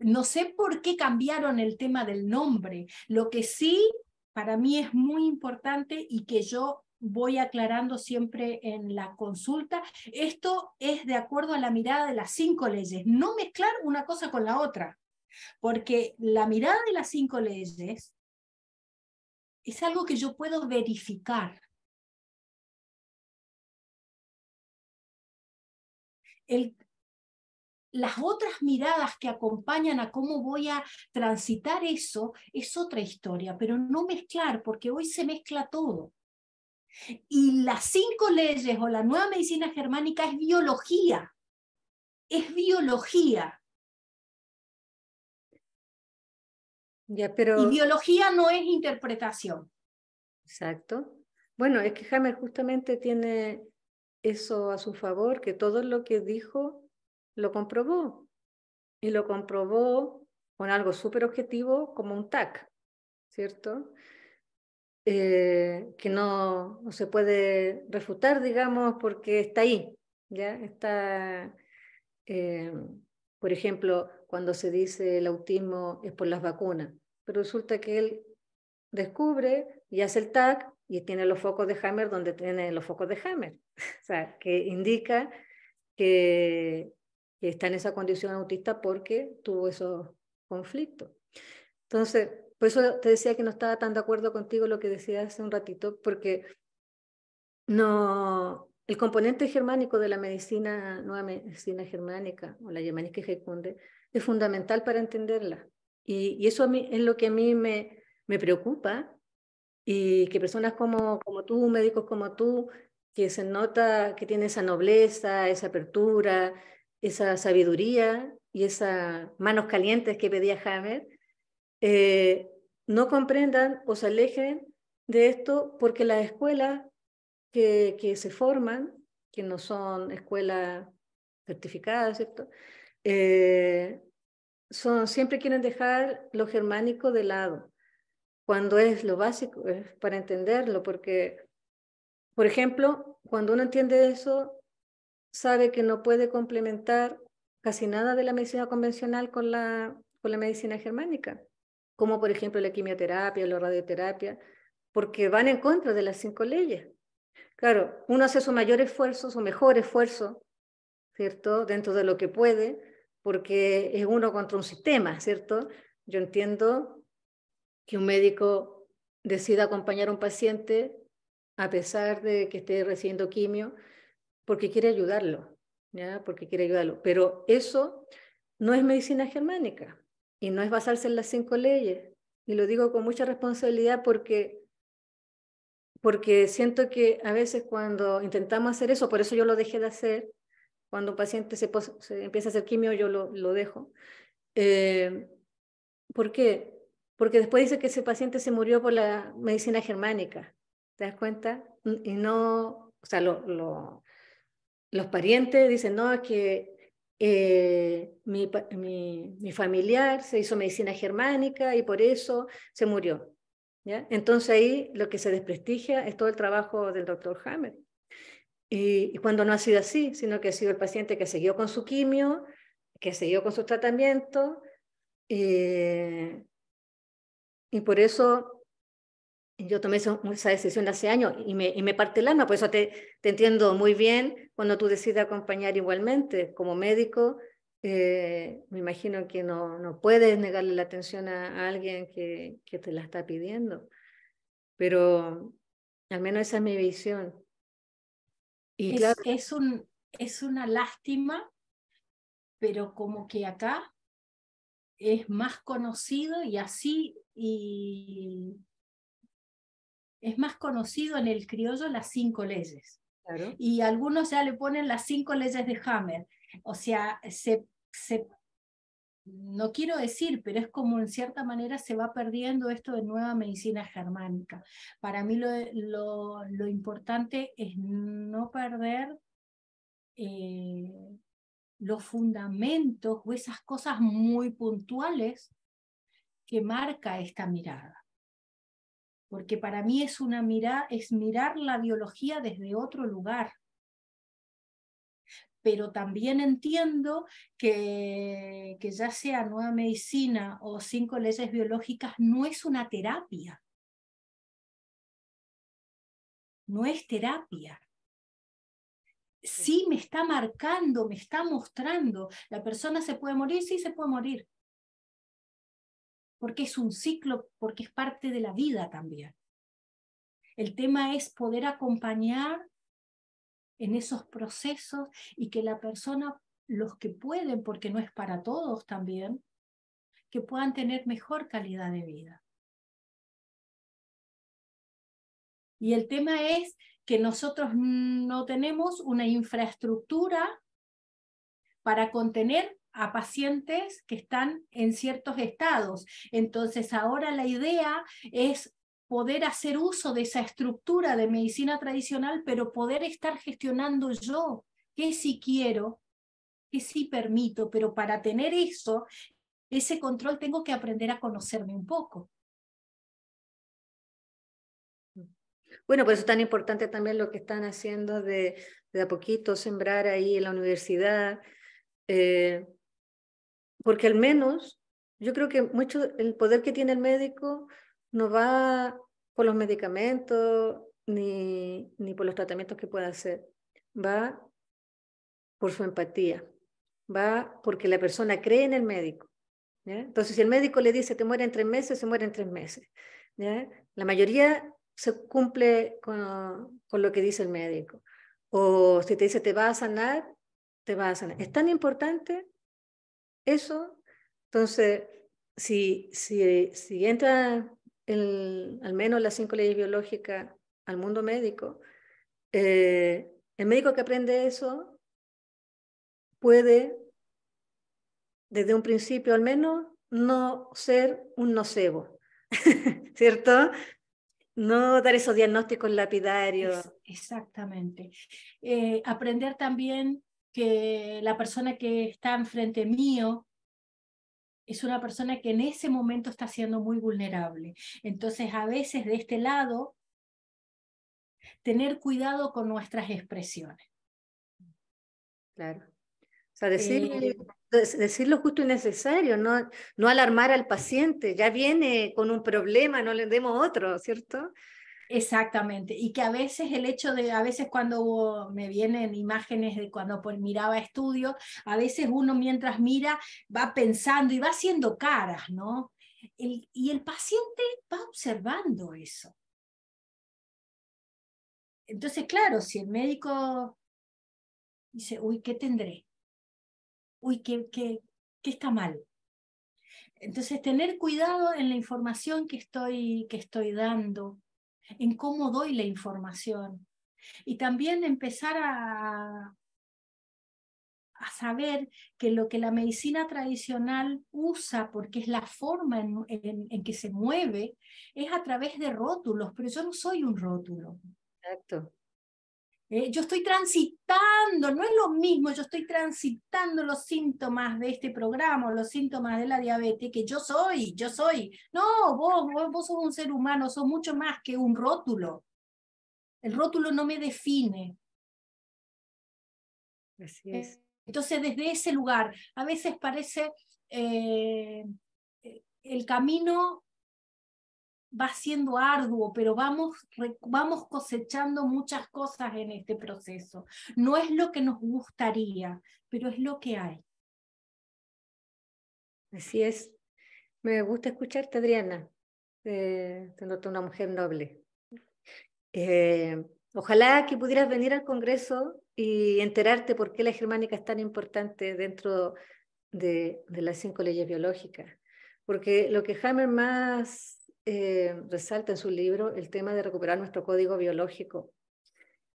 No sé por qué cambiaron el tema del nombre. Lo que sí para mí es muy importante y que yo voy aclarando siempre en la consulta, esto es de acuerdo a la mirada de las 5 leyes, no mezclar una cosa con la otra, porque la mirada de las 5 leyes es algo que yo puedo verificar. Las otras miradas que acompañan a cómo voy a transitar eso es otra historia, pero no mezclar, porque hoy se mezcla todo. Y las 5 leyes o la nueva medicina germánica es biología. Es biología. Ya, pero... Y biología no es interpretación. Exacto. Bueno, es que Hammer justamente tiene eso a su favor, que todo lo que dijo lo comprobó. Y lo comprobó con algo súper objetivo como un TAC, ¿cierto? Que no se puede refutar, digamos, porque está ahí, ¿ya? Está, eh, por ejemplo, cuando se dice el autismo es por las vacunas, pero resulta que él descubre y hace el tag y tiene los focos de Hammer donde tiene los focos de Hammer. O sea, que indica que está en esa condición autista porque tuvo esos conflictos. Entonces, por eso te decía que no estaba tan de acuerdo contigo lo que decías hace un ratito, porque no, el componente germánico de la medicina, nueva medicina germánica, o la germánica Heilkunde, es fundamental para entenderla. Y eso a mí, es lo que a mí me preocupa, y que personas como tú, médicos como tú, que se nota que tienen esa nobleza, esa apertura, esa sabiduría y esas manos calientes que pedía Hammer, no comprendan o se alejen de esto porque las escuelas que se forman, que no son escuelas certificadas, ¿cierto? Siempre quieren dejar lo germánico de lado, cuando es lo básico, es para entenderlo, porque, por ejemplo, cuando uno entiende eso, sabe que no puede complementar casi nada de la medicina convencional con la medicina germánica, como por ejemplo la quimioterapia o la radioterapia, porque van en contra de las 5 leyes. Claro, uno hace su mayor esfuerzo, su mejor esfuerzo, ¿cierto? Dentro de lo que puede, porque es uno contra un sistema, ¿cierto? Yo entiendo que un médico decida acompañar a un paciente a pesar de que esté recibiendo quimio, porque quiere ayudarlo, ¿ya? Porque quiere ayudarlo. Pero eso no es medicina germánica y no es basarse en las 5 leyes. Y lo digo con mucha responsabilidad porque siento que a veces cuando intentamos hacer eso, por eso yo lo dejé de hacer, cuando un paciente se empieza a hacer quimio, yo lo dejo. ¿Por qué? Porque después dice que ese paciente se murió por la medicina germánica. ¿Te das cuenta? Y no, o sea, los parientes dicen, no, es que mi familiar se hizo medicina germánica y por eso se murió. ¿Ya? Entonces ahí lo que se desprestigia es todo el trabajo del doctor Hammer. Y cuando no ha sido así, sino que ha sido el paciente que siguió con su quimio, que siguió con su tratamiento, y por eso yo tomé esa decisión hace años y me parte el alma, por eso te entiendo muy bien cuando tú decides acompañar igualmente. Como médico, me imagino que no puedes negarle la atención a alguien que te la está pidiendo, pero al menos esa es mi visión. Y claro, Es una lástima, pero como que acá es más conocido y es más conocido en el criollo las 5 leyes. claro. Y algunos ya le ponen las 5 leyes de Hammer. O sea, no quiero decir, pero es como en cierta manera se va perdiendo esto de nueva medicina germánica. Para mí lo importante es no perder los fundamentos o esas cosas muy puntuales que marca esta mirada. Porque para mí es mirar la biología desde otro lugar. Pero también entiendo que ya sea nueva medicina o 5 leyes biológicas, no es una terapia. No es terapia. Sí me está marcando, me está mostrando. ¿La persona se puede morir? Sí, se puede morir. Porque es un ciclo, porque es parte de la vida también. El tema es poder acompañar en esos procesos y que la persona, los que pueden, porque no es para todos también, que puedan tener mejor calidad de vida. Y el tema es que nosotros no tenemos una infraestructura para contener a pacientes que están en ciertos estados. Entonces ahora la idea es poder hacer uso de esa estructura de medicina tradicional, pero poder estar gestionando yo qué sí quiero, qué sí permito, pero para tener eso, ese control tengo que aprender a conocerme un poco. Bueno, por eso es tan importante también lo que están haciendo de a poquito sembrar ahí en la universidad, porque al menos yo creo que mucho el poder que tiene el médico no va por los medicamentos ni por los tratamientos que pueda hacer, va por su empatía, va porque la persona cree en el médico. ¿Ya? Entonces, si el médico le dice te muere en 3 meses, se muere en 3 meses. ¿Ya? La mayoría se cumple con lo que dice el médico. O si te dice te va a sanar, te va a sanar. Es tan importante eso. Entonces, si entra al menos las 5 leyes biológicas al mundo médico, el médico que aprende eso puede, desde un principio al menos, no ser un nocebo, ¿cierto? No dar esos diagnósticos lapidarios. Exactamente. Aprender también que la persona que está enfrente mío es una persona que en ese momento está siendo muy vulnerable. Entonces, a veces de este lado, tener cuidado con nuestras expresiones. Claro. O sea, decir, Eh, decir lo justo y necesario, no alarmar al paciente. Ya viene con un problema, no le demos otro, ¿cierto? Exactamente, y que a veces el hecho de, a veces cuando me vienen imágenes de cuando miraba estudio, a veces uno mientras mira va pensando y va haciendo caras, ¿no? Y el paciente va observando eso. Entonces, claro, si el médico dice, uy, ¿qué tendré? Uy, ¿qué está mal? Entonces, tener cuidado en la información que estoy dando, en cómo doy la información. Y también empezar a saber que lo que la medicina tradicional usa, porque es la forma en que se mueve, es a través de rótulos, pero yo no soy un rótulo. Exacto. Yo estoy transitando, no es lo mismo, yo estoy transitando los síntomas de este programa, los síntomas de la diabetes, que yo soy. No, vos sos un ser humano, sos mucho más que un rótulo. El rótulo no me define. Así es. Entonces, desde ese lugar, a veces parece el camino va siendo arduo, pero vamos cosechando muchas cosas en este proceso. No es lo que nos gustaría, pero es lo que hay. Así es. Me gusta escucharte, Adriana. Te noto una mujer noble. Ojalá que pudieras venir al Congreso y enterarte por qué la germánica es tan importante dentro de las 5 leyes biológicas. Porque lo que Hammer más resalta en su libro, el tema de recuperar nuestro código biológico.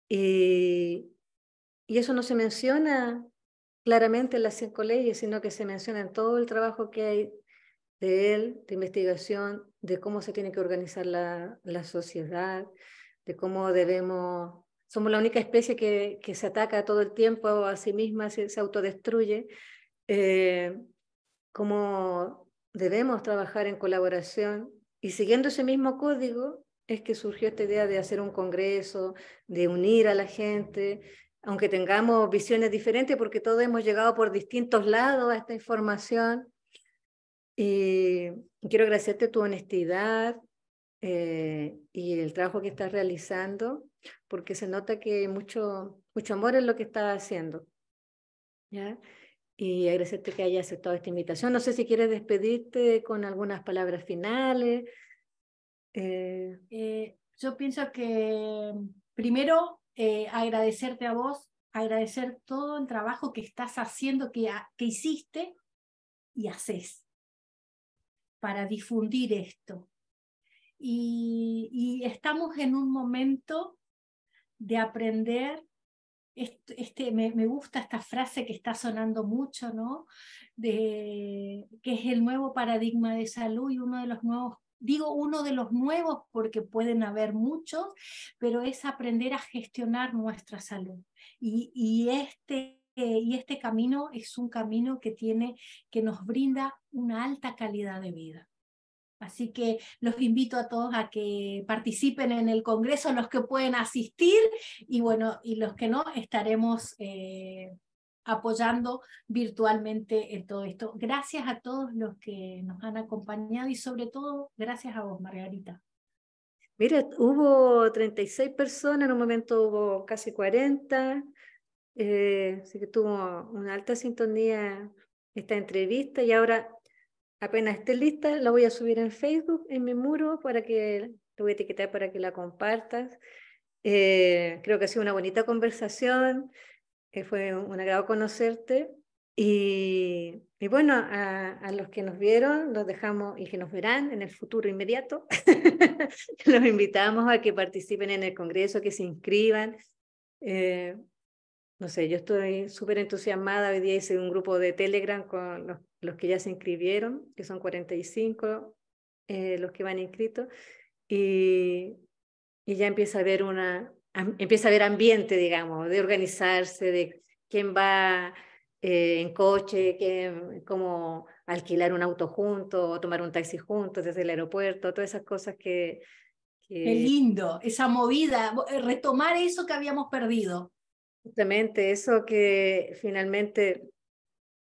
Y eso no se menciona claramente en las 5 leyes, sino que se menciona en todo el trabajo que hay de él, de investigación, de cómo se tiene que organizar la sociedad, de cómo debemos... Somos la única especie que se ataca todo el tiempo a sí misma, se autodestruye. Cómo debemos trabajar en colaboración. Y siguiendo ese mismo código es que surgió esta idea de hacer un congreso, de unir a la gente, aunque tengamos visiones diferentes, porque todos hemos llegado por distintos lados a esta información. Y quiero agradecerte tu honestidad y el trabajo que estás realizando, porque se nota que hay mucho amor en lo que estás haciendo, ¿ya? Y agradecerte que hayas aceptado esta invitación. No sé si quieres despedirte con algunas palabras finales. Yo pienso que primero agradecerte a vos, agradecer todo el trabajo que estás haciendo, que hiciste y haces para difundir esto. Y estamos en un momento de aprender. Me gusta esta frase que está sonando mucho, ¿no? Que es el nuevo paradigma de salud y uno de los nuevos, digo uno de los nuevos porque pueden haber muchos, pero es aprender a gestionar nuestra salud. Y este camino es un camino que nos brinda una alta calidad de vida. Así que los invito a todos a que participen en el Congreso, los que pueden asistir, y bueno, y los que no, estaremos apoyando virtualmente en todo esto. Gracias a todos los que nos han acompañado y sobre todo, gracias a vos, Margarita. Mira, hubo 36 personas, en un momento hubo casi 40, así que tuvo una alta sintonía esta entrevista y ahora apenas esté lista la voy a subir en Facebook, en mi muro, para que te voy a etiquetar para que la compartas. Creo que ha sido una bonita conversación, fue un agrado conocerte y bueno, a los que nos vieron los dejamos y que nos verán en el futuro inmediato, los invitamos a que participen en el Congreso, que se inscriban. No sé, yo estoy súper entusiasmada. Hoy día hice un grupo de Telegram con los que ya se inscribieron, que son 45 los que van inscritos, y, y ya empieza a haber ambiente, digamos, de organizarse, de quién va en coche, cómo alquilar un auto junto, o tomar un taxi juntos desde el aeropuerto, todas esas cosas Qué lindo, esa movida, retomar eso que habíamos perdido. justamente eso que finalmente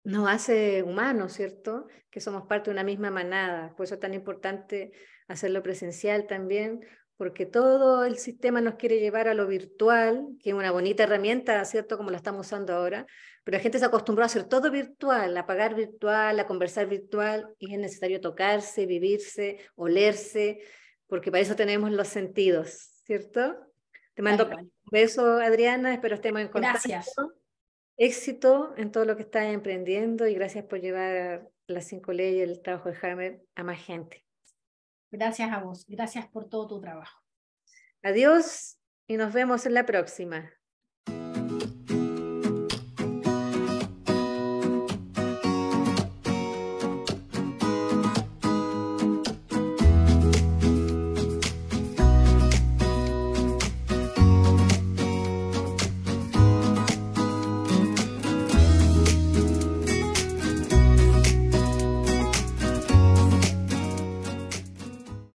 nos hace humanos, ¿cierto? Que somos parte de una misma manada. Por eso es tan importante hacerlo presencial también, porque todo el sistema nos quiere llevar a lo virtual, que es una bonita herramienta, ¿cierto? Como la estamos usando ahora, pero la gente se acostumbró a hacer todo virtual, a pagar virtual, a conversar virtual, y es necesario tocarse, vivirse, olerse, porque para eso tenemos los sentidos, ¿cierto? Te mando un beso, Adriana, espero estemos en contacto. Gracias. Éxito en todo lo que estás emprendiendo y gracias por llevar las 5 leyes, el trabajo de Hammer a más gente. Gracias a vos, gracias por todo tu trabajo. Adiós y nos vemos en la próxima.